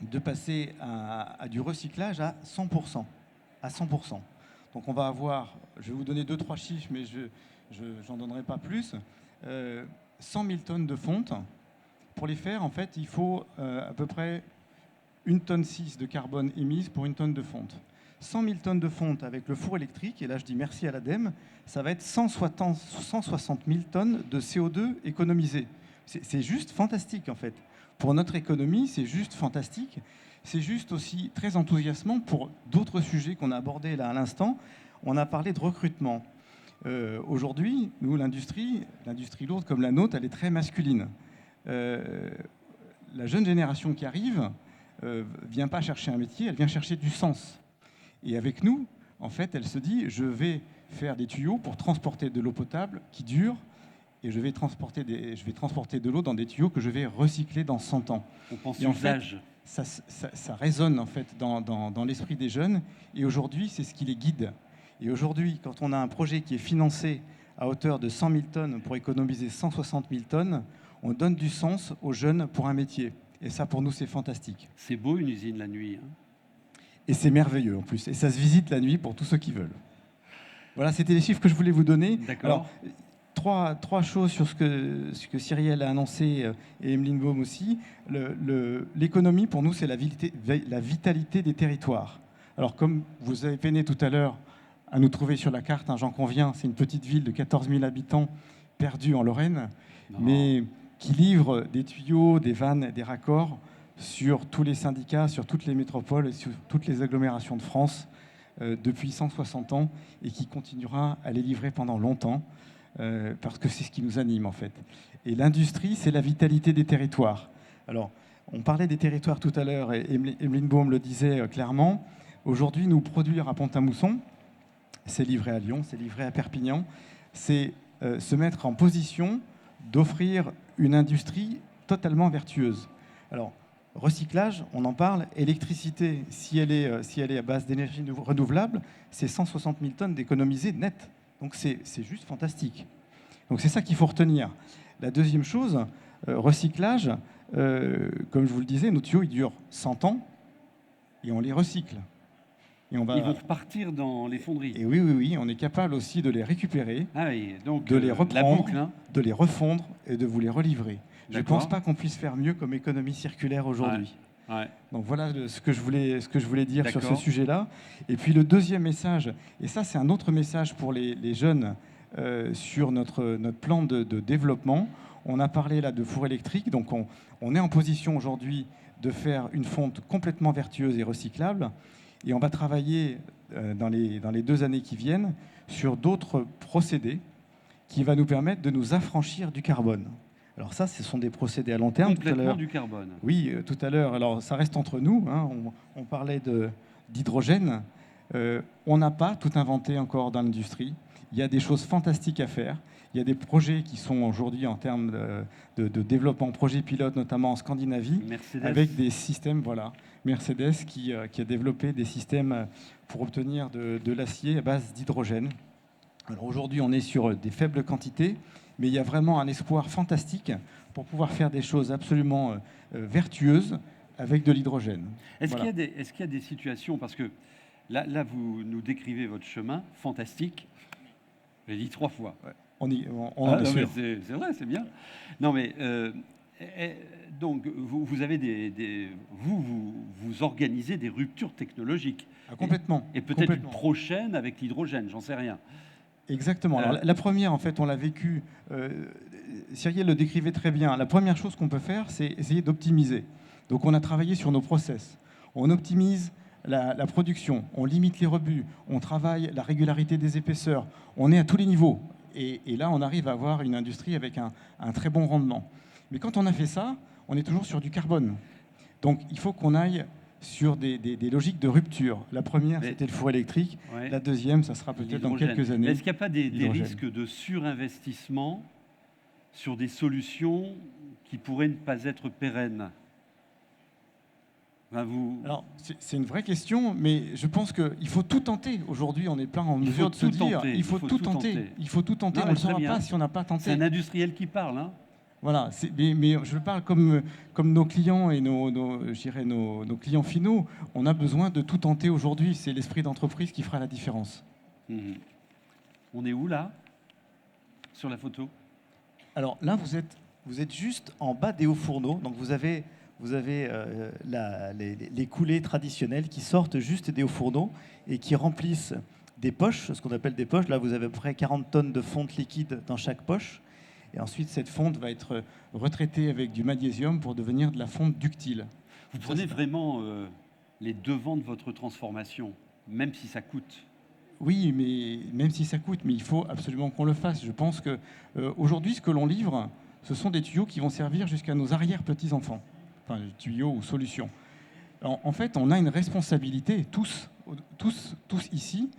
de passer à du recyclage à 100%. À 100%. Donc on va avoir, je vais vous donner 2-3 chiffres, mais je n'en donnerai pas plus, 100 000 tonnes de fonte. Pour les faire, en fait, il faut à peu près 1,6 tonne de carbone émise pour 1 tonne de fonte. 100 000 tonnes de fonte avec le four électrique, et là je dis merci à l'ADEME, ça va être 160 000 tonnes de CO2 économisées. C'est juste fantastique en fait. Pour notre économie, c'est juste fantastique. C'est juste aussi très enthousiasmant pour d'autres sujets qu'on a abordés là à l'instant. On a parlé de recrutement. Aujourd'hui, nous, l'industrie lourde comme la nôtre, elle est très masculine. La jeune génération qui arrive vient pas chercher un métier, elle vient chercher du sens. Et avec nous, en fait, elle se dit, je vais faire des tuyaux pour transporter de l'eau potable qui dure, et je vais transporter de l'eau dans des tuyaux que je vais recycler dans 100 ans. On pense et en fait, usage. ça résonne en fait dans l'esprit des jeunes, et aujourd'hui, c'est ce qui les guide. Et aujourd'hui, quand on a un projet qui est financé à hauteur de 100 000 tonnes pour économiser 160 000 tonnes, on donne du sens aux jeunes pour un métier. Et ça, pour nous, c'est fantastique. C'est beau, une usine la nuit. Et c'est merveilleux en plus. Et ça se visite la nuit pour tous ceux qui veulent. Voilà, c'était les chiffres que je voulais vous donner. D'accord. Alors, trois choses sur ce que Cyrielle a annoncé et Emeline Baume aussi. L'économie, pour nous, c'est la vitalité des territoires. Alors, comme vous avez peiné tout à l'heure à nous trouver sur la carte, j'en conviens, c'est une petite ville de 14 000 habitants perdue en Lorraine, mais qui livre des tuyaux, des vannes, des raccords sur tous les syndicats, sur toutes les métropoles et sur toutes les agglomérations de France. depuis 160 ans et qui continuera à les livrer pendant longtemps, parce que c'est ce qui nous anime en fait. Et l'industrie, c'est la vitalité des territoires. Alors, on parlait des territoires tout à l'heure, et Emeline Baume le disait clairement. Aujourd'hui, nous produire à Pont-à-Mousson, c'est livrer à Lyon, c'est livrer à Perpignan, c'est se mettre en position d'offrir une industrie totalement vertueuse. Alors, recyclage, on en parle. Électricité, si elle est à base d'énergie renouvelable, c'est 160 000 tonnes d'économisées nettes. Donc c'est juste fantastique. Donc c'est ça qu'il faut retenir. La deuxième chose, recyclage, comme je vous le disais, nos tuyaux, ils durent 100 ans et on les recycle. Et ils vont repartir dans les fonderies. Et oui, on est capable aussi de les récupérer, donc, de les reprendre, la boucle, hein. de les refondre et de vous les relivrer. Je ne pense pas qu'on puisse faire mieux comme économie circulaire aujourd'hui. Ouais. Donc voilà ce que je voulais dire sur ce sujet-là. Et puis le deuxième message, et ça c'est un autre message pour les jeunes sur notre plan de développement. On a parlé là de four électrique, donc on est en position aujourd'hui de faire une fonte complètement vertueuse et recyclable. Et on va travailler dans les 2 années qui viennent sur d'autres procédés qui vont nous permettre de nous affranchir du carbone. Alors ça, ce sont des procédés à long terme. Complètement du carbone. Oui, tout à l'heure. Alors ça reste entre nous. Hein. On parlait d'hydrogène. On n'a pas tout inventé encore dans l'industrie. Il y a des choses fantastiques à faire. Il y a des projets qui sont aujourd'hui en termes de développement, projets pilotes, notamment en Scandinavie, Mercedes. Avec des systèmes, voilà. Mercedes qui a développé des systèmes pour obtenir de l'acier à base d'hydrogène. Alors aujourd'hui, on est sur des faibles quantités, mais il y a vraiment un espoir fantastique pour pouvoir faire des choses absolument vertueuses avec de l'hydrogène. Est-ce qu'il y a des situations, parce que là, vous nous décrivez votre chemin fantastique, j'ai dit 3 fois. Ouais. On en est sûr. C'est vrai, c'est bien. Non, mais donc vous avez vous organisez des ruptures technologiques. Ah, complètement. Et peut-être une prochaine avec l'hydrogène, j'en sais rien. Exactement. Alors, la première, en fait, on l'a vécue. Cyrielle le décrivait très bien. La première chose qu'on peut faire, c'est essayer d'optimiser. Donc, on a travaillé sur nos process. On optimise la production, on limite les rebuts, on travaille la régularité des épaisseurs. On est à tous les niveaux. Et là, on arrive à avoir une industrie avec un très bon rendement. Mais quand on a fait ça, on est toujours sur du carbone. Donc, il faut qu'on aille sur des logiques de rupture. La première, c'était le four électrique. Ouais. La deuxième, ça sera peut-être dans quelques années. Est-ce qu'il n'y a pas des risques de surinvestissement sur des solutions qui pourraient ne pas être pérennes ? Alors, c'est une vraie question, mais je pense qu'il faut tout tenter. Aujourd'hui, on est plein en mesure de se dire il faut tout tenter. Il faut tout tenter. On ne le saura pas si on n'a pas tenté. C'est un industriel qui parle, hein. Voilà, mais je parle comme nos clients et nos clients finaux. On a besoin de tout tenter aujourd'hui. C'est l'esprit d'entreprise qui fera la différence. On est où, là, sur la photo ? Alors là, vous êtes juste en bas des hauts fourneaux. Donc vous avez les coulées traditionnelles qui sortent juste des hauts fourneaux et qui remplissent des poches, ce qu'on appelle des poches. Là, vous avez à peu près 40 tonnes de fonte liquide dans chaque poche. Et ensuite, cette fonte va être retraitée avec du magnésium pour devenir de la fonte ductile. Vous prenez vraiment les devants de votre transformation, même si ça coûte. Oui, mais même si ça coûte, mais il faut absolument qu'on le fasse. Je pense qu'aujourd'hui, ce que l'on livre, ce sont des tuyaux qui vont servir jusqu'à nos arrière-petits-enfants. Enfin, tuyaux ou solutions. En fait, on a une responsabilité, tous ici,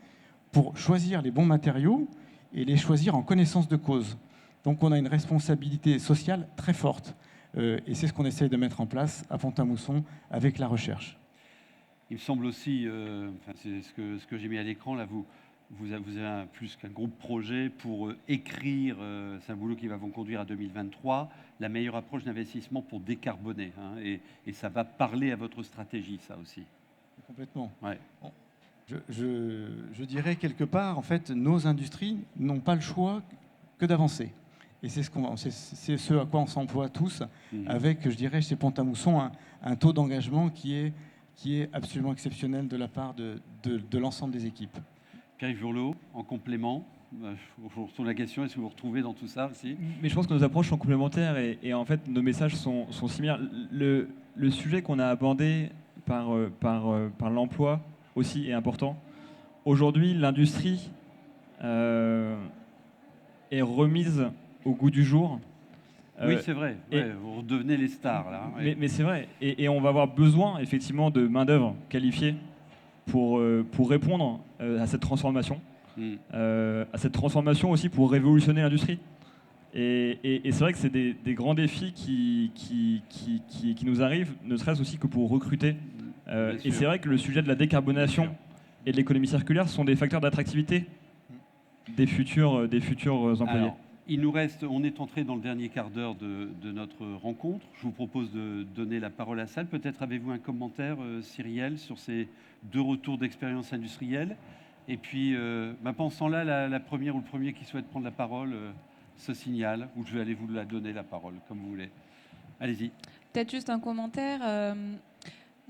pour choisir les bons matériaux et les choisir en connaissance de cause. Donc on a une responsabilité sociale très forte. Et c'est ce qu'on essaye de mettre en place à Pont-à-Mousson avec la recherche. Il me semble aussi, c'est ce que j'ai mis à l'écran, là, vous avez plus qu'un groupe projet pour écrire, c'est un boulot qui va vous conduire à 2023, la meilleure approche d'investissement pour décarboner. Hein, et ça va parler à votre stratégie, ça aussi. Complètement. Ouais. Je dirais quelque part, en fait, nos industries n'ont pas le choix que d'avancer. Et c'est ce à quoi on s'emploie tous, avec, je dirais, chez Pont-à-Mousson, un taux d'engagement qui est absolument exceptionnel de la part de l'ensemble des équipes. Pierre-Yves Jourlot, en complément, je vous retourne la question, est-ce que vous vous retrouvez dans tout ça aussi ? Mais je pense que nos approches sont complémentaires et en fait, nos messages sont similaires. Le sujet qu'on a abordé par l'emploi aussi est important. aujourd'hui, l'industrie est remise au goût du jour. Oui, c'est vrai. Vous redevenez les stars, là. Mais c'est vrai. Et on va avoir besoin, effectivement, de main-d'œuvre qualifiée pour répondre à cette transformation. À cette transformation aussi pour révolutionner l'industrie. Et c'est vrai que c'est des grands défis qui nous arrivent, ne serait-ce aussi que pour recruter. Et c'est vrai que le sujet de la décarbonation et de l'économie circulaire sont des facteurs d'attractivité des futurs employés. Alors, il nous reste, on est entré dans le dernier quart d'heure de notre rencontre. Je vous propose de donner la parole à la salle. Peut-être avez-vous un commentaire, Cyrielle, sur ces 2 retours d'expérience industrielle. Et puis, pendant ce temps-là, la première ou le premier qui souhaite prendre la parole se signale, ou je vais aller vous la donner la parole, comme vous voulez. Allez-y. Peut-être juste un commentaire.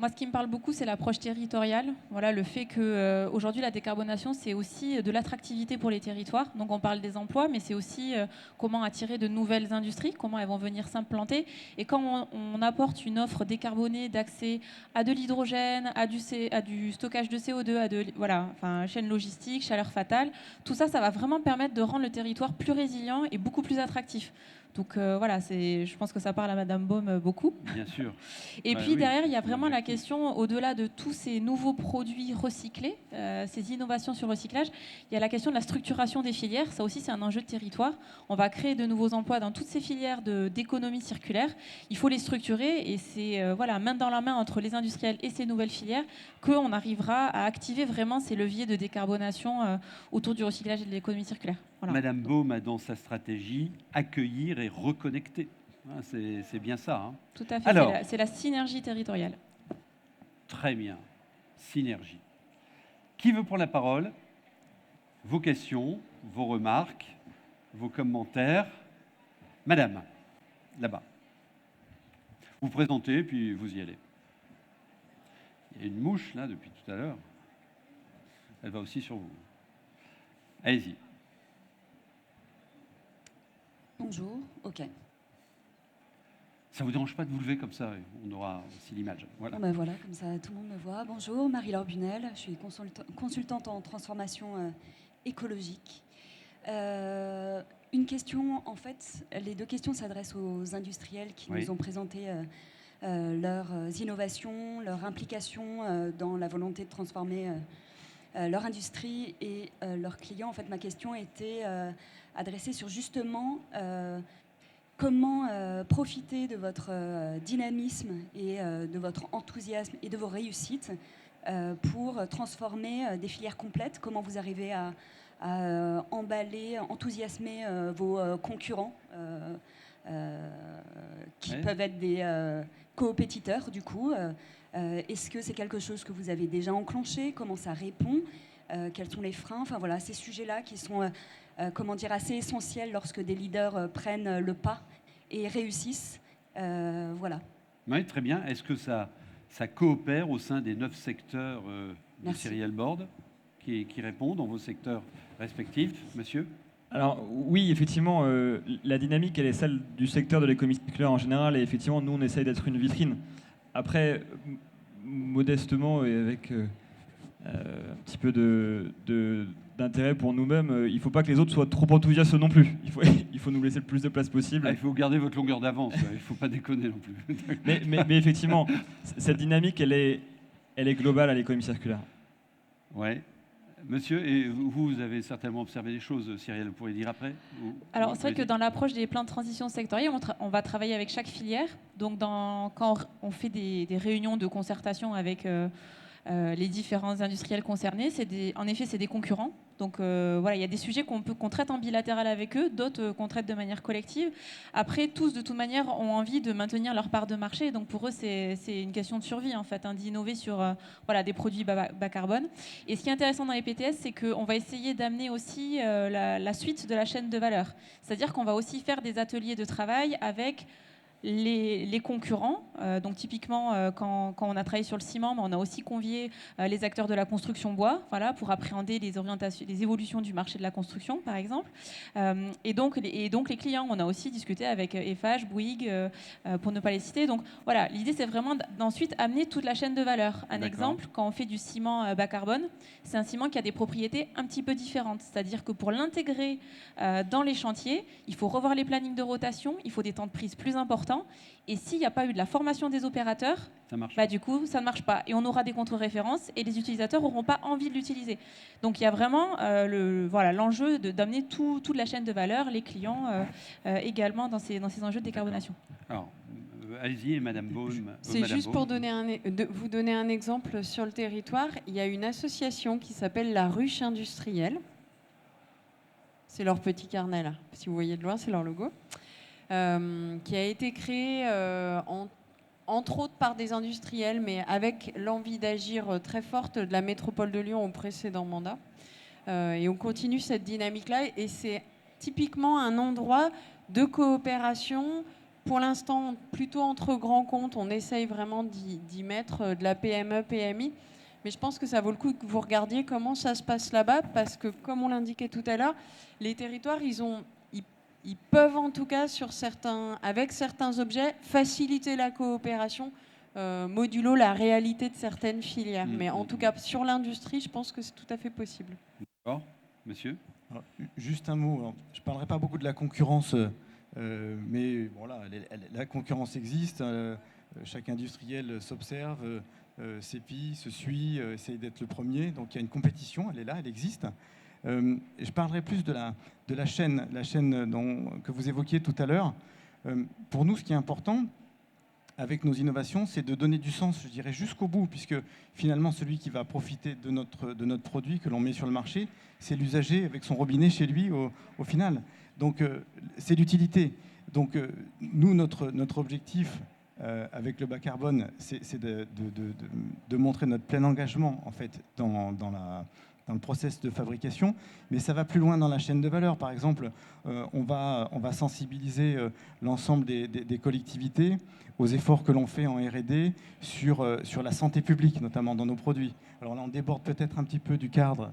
Moi, ce qui me parle beaucoup, c'est l'approche territoriale. Voilà, le fait qu'aujourd'hui, la décarbonation, c'est aussi de l'attractivité pour les territoires. Donc, on parle des emplois, mais c'est aussi comment attirer de nouvelles industries, comment elles vont venir s'implanter. Et quand on apporte une offre décarbonée d'accès à de l'hydrogène, à du stockage de CO2, chaîne logistique, chaleur fatale, tout ça, ça va vraiment permettre de rendre le territoire plus résilient et beaucoup plus attractif. Donc je pense que ça parle à Madame Baume beaucoup. Bien sûr. Et puis derrière, il y a vraiment la question, au-delà de tous ces nouveaux produits recyclés, ces innovations sur le recyclage, il y a la question de la structuration des filières. Ça aussi, c'est un enjeu de territoire. On va créer de nouveaux emplois dans toutes ces filières d'économie circulaire. Il faut les structurer et c'est main dans la main entre les industriels et ces nouvelles filières qu'on arrivera à activer vraiment ces leviers de décarbonation autour du recyclage et de l'économie circulaire. Voilà. Madame Baume a dans sa stratégie accueillir et reconnecter. C'est bien ça. Hein. Tout à fait. Alors, c'est la synergie territoriale. Très bien. Synergie. Qui veut prendre la parole? Vos questions, vos remarques, vos commentaires. Madame, là-bas. Vous présentez, puis vous y allez. Il y a une mouche, là, depuis tout à l'heure. Elle va aussi sur vous. Allez-y. Bonjour, ok. Ça ne vous dérange pas de vous lever comme ça? On aura aussi l'image. Voilà. Bon voilà, comme ça tout le monde me voit. Bonjour, Marie-Laure Bunel, je suis consultante en transformation écologique. Une question, en fait, les 2 questions s'adressent aux industriels qui nous ont présenté leurs innovations, leur implication dans la volonté de transformer leur industrie et leurs clients. En fait, ma question était adressée sur justement comment profiter de votre dynamisme et de votre enthousiasme et de vos réussites pour transformer des filières complètes. Comment vous arrivez à emballer, enthousiasmer vos concurrents qui peuvent être des coopétiteurs du coup. Est-ce que c'est quelque chose que vous avez déjà enclenché? Comment ça répond? Quels sont les freins? Enfin voilà, ces sujets-là qui sont assez essentiels lorsque des leaders prennent le pas et réussissent. Voilà. Oui, très bien. Est-ce que ça coopère au sein des 9 secteurs du Serial Board qui répondent dans vos secteurs respectifs, monsieur? Alors oui, effectivement, la dynamique, elle est celle du secteur de l'économie circulaire en général, et effectivement, nous, on essaye d'être une vitrine. Après, modestement et avec un petit peu d'intérêt pour nous-mêmes, il ne faut pas que les autres soient trop enthousiastes non plus. Il faut nous laisser le plus de place possible. Il faut garder votre longueur d'avance, il ne faut pas déconner non plus. mais effectivement, cette dynamique, elle est globale à l'économie circulaire. Ouais. Monsieur, et vous avez certainement observé des choses, Cyrielle, vous pourrez dire après? Alors, c'est vrai que dans l'approche des plans de transition sectorielle, on va travailler avec chaque filière. Donc, quand on fait des réunions de concertation avec les différents industriels concernés, en effet, c'est des concurrents. Donc, il y a des sujets qu'on traite en bilatéral avec eux, d'autres qu'on traite de manière collective. Après, tous, de toute manière, ont envie de maintenir leur part de marché. Donc, pour eux, c'est une question de survie, en fait, d'innover sur des produits bas carbone. Et ce qui est intéressant dans les PTS, c'est qu'on va essayer d'amener aussi la suite de la chaîne de valeur. C'est-à-dire qu'on va aussi faire des ateliers de travail avec les concurrents. Donc typiquement, quand on a travaillé sur le ciment, on a aussi convié les acteurs de la construction bois, voilà, pour appréhender les évolutions du marché de la construction, par exemple. Et donc les clients, on a aussi discuté avec Eiffage, Bouygues, pour ne pas les citer. Donc voilà, l'idée c'est vraiment d'ensuite amener toute la chaîne de valeur. Un exemple, quand on fait du ciment bas carbone, c'est un ciment qui a des propriétés un petit peu différentes. C'est-à-dire que pour l'intégrer dans les chantiers, il faut revoir les plannings de rotation, il faut des temps de prise plus importants. Et s'il n'y a pas eu de la formation des opérateurs, du coup, ça ne marche pas. Et on aura des contre-références et les utilisateurs n'auront pas envie de l'utiliser. Donc il y a vraiment l'enjeu d'amener toute la chaîne de valeur, les clients également dans ces enjeux de décarbonation. Alors, allez-y, Madame Beaune. C'est juste pour vous donner un exemple sur le territoire. Il y a une association qui s'appelle la Ruche Industrielle. C'est leur petit carnet là. Si vous voyez de loin, c'est leur logo. Qui a été créé entre autres par des industriels, mais avec l'envie d'agir très forte de la métropole de Lyon au précédent mandat. Et on continue cette dynamique-là, et c'est typiquement un endroit de coopération, pour l'instant plutôt entre grands comptes. On essaye vraiment d'y mettre de la PME, PMI, mais je pense que ça vaut le coup que vous regardiez comment ça se passe là-bas, parce que comme on l'indiquait tout à l'heure, les territoires, ils peuvent en tout cas, avec certains objets, faciliter la coopération, modulo la réalité de certaines filières. Mais en tout cas, sur l'industrie, je pense que c'est tout à fait possible. D'accord. Monsieur ? Alors, juste un mot. Alors, je ne parlerai pas beaucoup de la concurrence, mais voilà, la concurrence existe. Chaque industriel s'observe, s'épie, se suit, essaye d'être le premier. Donc il y a une compétition, elle est là, elle existe. Je parlerai plus de la chaîne que vous évoquiez tout à l'heure. Pour nous, ce qui est important avec nos innovations, c'est de donner du sens, je dirais, jusqu'au bout, puisque finalement, celui qui va profiter de notre produit que l'on met sur le marché, c'est l'usager avec son robinet chez lui au final. Donc, c'est l'utilité. Donc, nous, notre objectif avec le bas carbone, c'est de montrer notre plein engagement, en fait, dans le process de fabrication, mais ça va plus loin dans la chaîne de valeur. Par exemple, on va sensibiliser l'ensemble des collectivités aux efforts que l'on fait en R&D sur la santé publique, notamment dans nos produits. Alors là, on déborde peut-être un petit peu du cadre,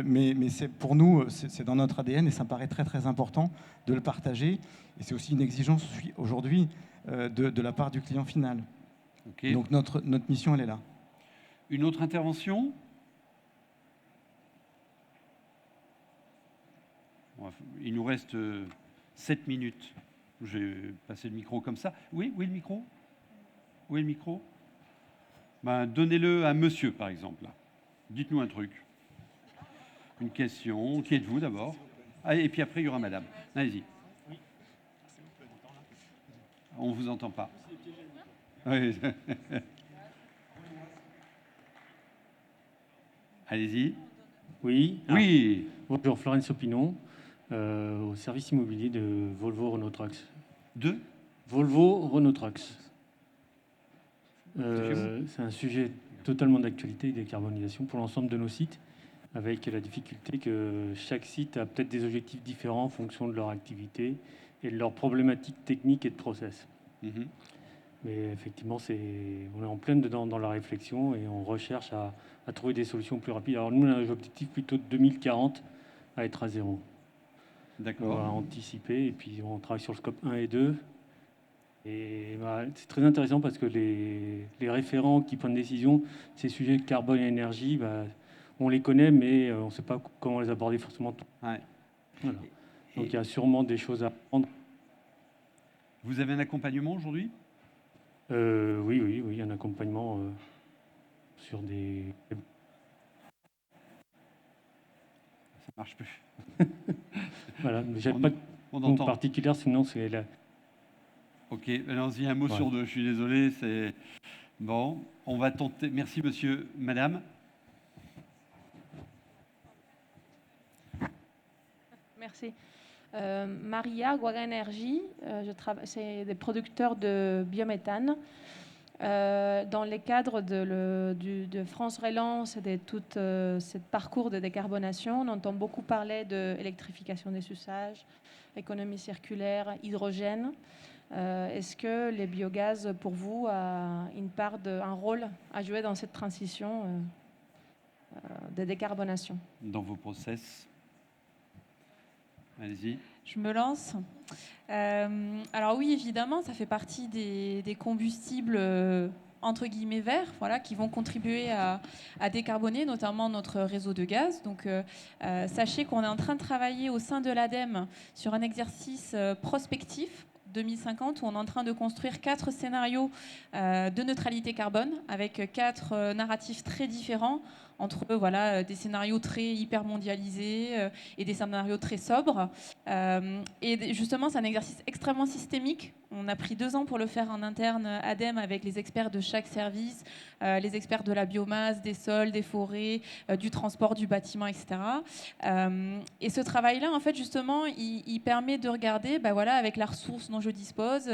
mais pour nous, c'est dans notre ADN, et ça me paraît très très important de le partager. Et c'est aussi une exigence aujourd'hui de la part du client final. Okay. Donc notre mission, elle est là. Une autre intervention ? Il nous reste 7 minutes. Je vais passer le micro comme ça. Oui, le micro ? Oui, le micro ? Donnez-le à monsieur, par exemple. Dites-nous un truc. Une question. Qui êtes-vous d'abord ? Et puis après, il y aura madame. Allez-y. On ne vous entend pas. Oui. Allez-y. Oui. Oui. Bonjour, Florence Opinon, au service immobilier de Volvo Renault Trucks. De Volvo Renault Trucks. C'est un sujet totalement d'actualité, décarbonisation pour l'ensemble de nos sites, avec la difficulté que chaque site a peut-être des objectifs différents en fonction de leur activité et de leurs problématiques techniques et de process. Mais effectivement, on est en pleine dedans dans la réflexion et on recherche à trouver des solutions plus rapides. Alors nous, on a un objectif plutôt de 2040 à être à zéro. D'accord. On va anticiper et puis on travaille sur le scope 1 et 2. Et c'est très intéressant parce que les référents qui prennent des décisions, ces sujets de carbone et énergie, on les connaît, mais on ne sait pas comment les aborder forcément. Ouais. Voilà. Donc il y a sûrement des choses à apprendre. Vous avez un accompagnement aujourd'hui ? Oui, un accompagnement sur des... Ça marche plus. Voilà, mais j'avais pas de nom particulier, sinon c'est la... Ok, allons-y, un mot sur deux, je suis désolé, c'est... Bon, on va tenter... Merci monsieur. Madame ? Merci. Maria, Guaga Energy, c'est des producteurs de biométhane. Dans les cadres de France Relance et de tout ce parcours de décarbonation, on entend beaucoup parler d'électrification des usages, économie circulaire, hydrogène. Est-ce que les biogaz, pour vous, a un rôle à jouer dans cette transition de décarbonation? Dans vos process? Allez-y. Je me lance. Alors oui, évidemment, ça fait partie des combustibles entre guillemets verts, voilà, qui vont contribuer à décarboner notamment notre réseau de gaz. Donc sachez qu'on est en train de travailler au sein de l'ADEME sur un exercice prospectif 2050 où on est en train de construire 4 scénarios de neutralité carbone avec 4 narratifs très différents entre des scénarios très hyper mondialisés et des scénarios très sobres. Et justement, c'est un exercice extrêmement systémique. On a pris 2 ans pour le faire en interne ADEME avec les experts de chaque service, les experts de la biomasse, des sols, des forêts, du transport, du bâtiment, etc. Et ce travail-là, en fait, justement, il permet de regarder, avec la ressource dont je dispose,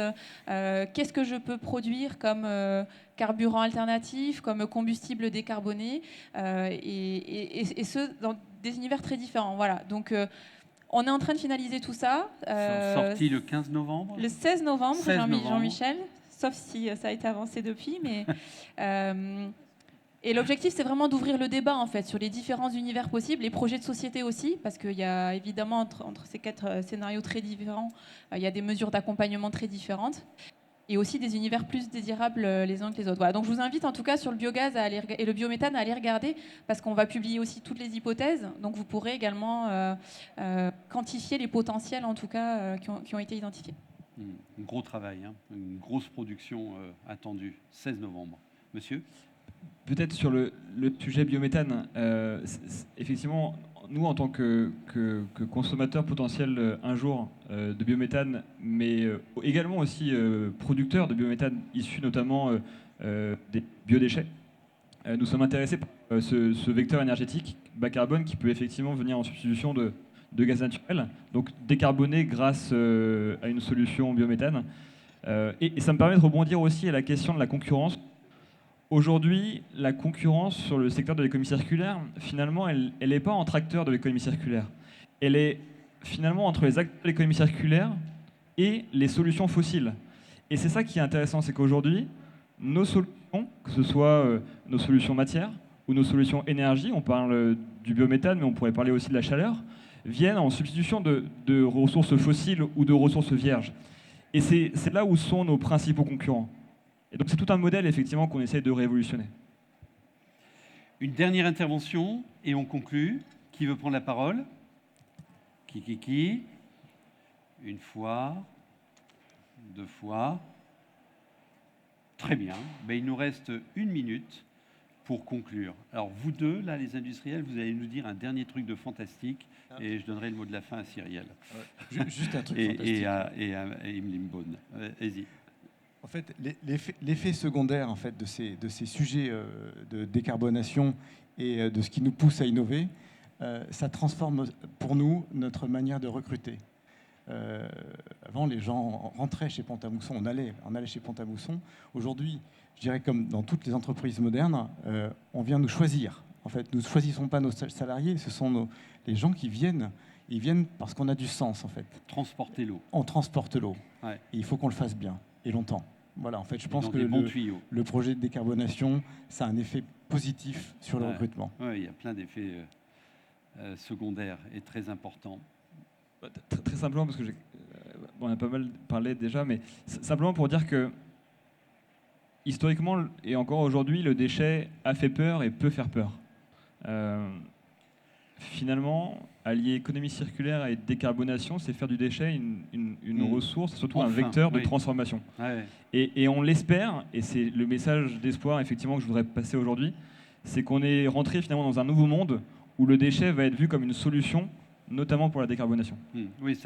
qu'est-ce que je peux produire comme carburant alternatif, comme combustible décarboné, et ce, dans des univers très différents. Voilà. Donc, on est en train de finaliser tout ça. Sorti le 15 novembre? Le 16 novembre, Jean-Michel, sauf si ça a été avancé depuis. Mais, et l'objectif, c'est vraiment d'ouvrir le débat, en fait, sur les différents univers possibles, les projets de société aussi, parce qu'il y a évidemment, entre ces 4 scénarios très différents, il y a des mesures d'accompagnement très différentes. Et aussi des univers plus désirables les uns que les autres. Voilà. Donc je vous invite en tout cas sur le biogaz et le biométhane à aller regarder parce qu'on va publier aussi toutes les hypothèses. Donc vous pourrez également quantifier les potentiels en tout cas qui ont été identifiés. Un gros travail, hein. Une grosse production attendue, 16 novembre. Monsieur? Peut-être sur le sujet biométhane, effectivement, nous, en tant que consommateurs potentiels un jour de biométhane, mais également aussi producteurs de biométhane issus notamment des biodéchets, nous sommes intéressés par ce vecteur énergétique bas carbone qui peut effectivement venir en substitution de gaz naturel, donc décarboné grâce à une solution biométhane. Et ça me permet de rebondir aussi à la question de la concurrence. Aujourd'hui, la concurrence sur le secteur de l'économie circulaire, finalement, elle n'est pas entre acteurs de l'économie circulaire. Elle est finalement entre les acteurs de l'économie circulaire et les solutions fossiles. Et c'est ça qui est intéressant, c'est qu'aujourd'hui, nos solutions, que ce soit nos solutions matières ou nos solutions énergie, on parle du biométhane, mais on pourrait parler aussi de la chaleur, viennent en substitution de ressources fossiles ou de ressources vierges. Et c'est là où sont nos principaux concurrents. Et donc c'est tout un modèle effectivement qu'on essaye de révolutionner. Une dernière intervention et on conclut. Qui veut prendre la parole? Qui? Une fois, 2 fois. Très bien. Il nous reste 1 minute pour conclure. Alors vous deux, là, les industriels, vous allez nous dire un dernier truc de fantastique et je donnerai le mot de la fin à Cyrielle. Juste un truc fantastique. Et à Emeline Beaune. Allez-y. En fait, l'effet secondaire en fait, de ces sujets de décarbonation et de ce qui nous pousse à innover, ça transforme pour nous notre manière de recruter. Avant, les gens rentraient chez Pont-à-Mousson, on allait chez Pont-à-Mousson. Aujourd'hui, je dirais comme dans toutes les entreprises modernes, on vient nous choisir. En fait, nous ne choisissons pas nos salariés, ce sont les gens qui viennent. Ils viennent parce qu'on a du sens, en fait. Transporter l'eau. On transporte l'eau. Ouais. Et il faut qu'on le fasse bien et longtemps. Voilà, en fait, je pense que le projet de décarbonation, ça a un effet positif sur le recrutement. Oui, il y a plein d'effets secondaires et très importants. Très simplement, parce que on a pas mal parlé déjà, mais simplement pour dire que historiquement et encore aujourd'hui, le déchet a fait peur et peut faire peur. Finalement, allier économie circulaire et décarbonation, c'est faire du déchet une ressource, surtout un vecteur de transformation. Ouais. Et on l'espère, et c'est le message d'espoir effectivement que je voudrais passer aujourd'hui, c'est qu'on est rentré finalement dans un nouveau monde où le déchet va être vu comme une solution, notamment pour la décarbonation. Oui,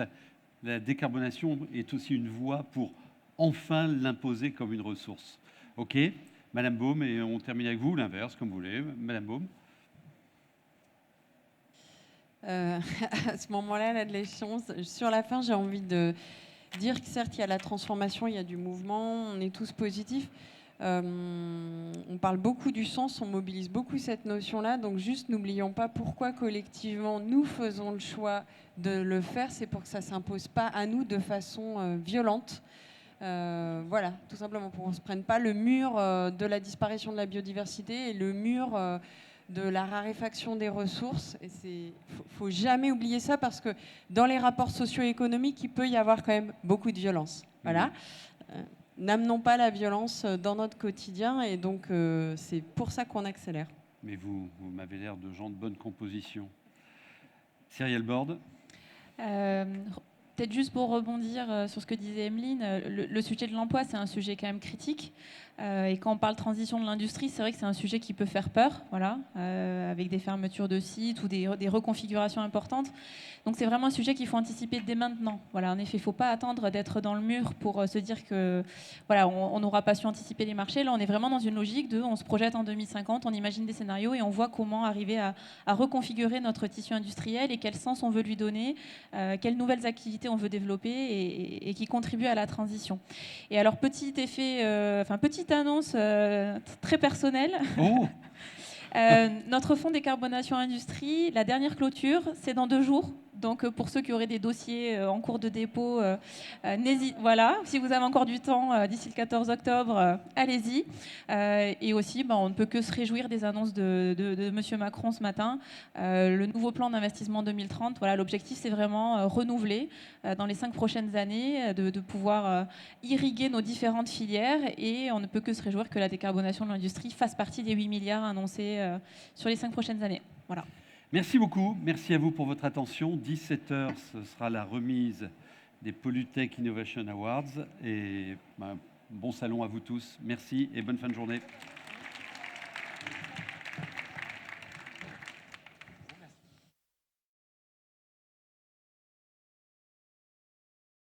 la décarbonation est aussi une voie pour enfin l'imposer comme une ressource. Ok, Madame Beaume, et on termine avec vous, l'inverse, comme vous voulez. Madame Beaume. À ce moment-là de l'échéance, sur la fin, j'ai envie de dire que certes, il y a la transformation, il y a du mouvement, on est tous positifs. On parle beaucoup du sens, on mobilise beaucoup cette notion-là. Donc juste, n'oublions pas pourquoi collectivement nous faisons le choix de le faire. C'est pour que ça ne s'impose pas à nous de façon violente. Voilà, tout simplement pour qu'on ne se prenne pas le mur de la disparition de la biodiversité et le mur de la raréfaction des ressources. Et faut jamais oublier ça, parce que dans les rapports socio-économiques, il peut y avoir quand même beaucoup de violence. Voilà. N'amenons pas la violence dans notre quotidien, et donc c'est pour ça qu'on accélère. Mais vous m'avez l'air de gens de bonne composition. Cyrielle Borde. Peut-être juste pour rebondir sur ce que disait Emeline, le sujet de l'emploi, c'est un sujet quand même critique. Et quand on parle transition de l'industrie, c'est vrai que c'est un sujet qui peut faire peur, voilà, avec des fermetures de sites ou des reconfigurations importantes. Donc c'est vraiment un sujet qu'il faut anticiper dès maintenant. Voilà, en effet, il ne faut pas attendre d'être dans le mur pour se dire que voilà, on n'aura pas su anticiper les marchés. Là, on est vraiment dans une logique de on se projette en 2050, on imagine des scénarios et on voit comment arriver à reconfigurer notre tissu industriel et quel sens on veut lui donner, quelles nouvelles activités on veut développer et qui contribuent à la transition. Et alors, petit effet, petite annonce très personnelle. Oh. Notre fonds décarbonation industrie, la dernière clôture, c'est dans 2 jours. Donc, pour ceux qui auraient des dossiers en cours de dépôt, voilà, si vous avez encore du temps d'ici le 14 octobre, allez-y. Et aussi, on ne peut que se réjouir des annonces de M. Macron ce matin. Le nouveau plan d'investissement 2030, voilà, l'objectif, c'est vraiment renouveler dans les 5 prochaines années, de pouvoir irriguer nos différentes filières. Et on ne peut que se réjouir que la décarbonation de l'industrie fasse partie des 8 milliards annoncés sur les 5 prochaines années. Voilà. Merci beaucoup. Merci à vous pour votre attention. 17h, ce sera la remise des Polytech Innovation Awards. Et bon salon à vous tous. Merci et bonne fin de journée.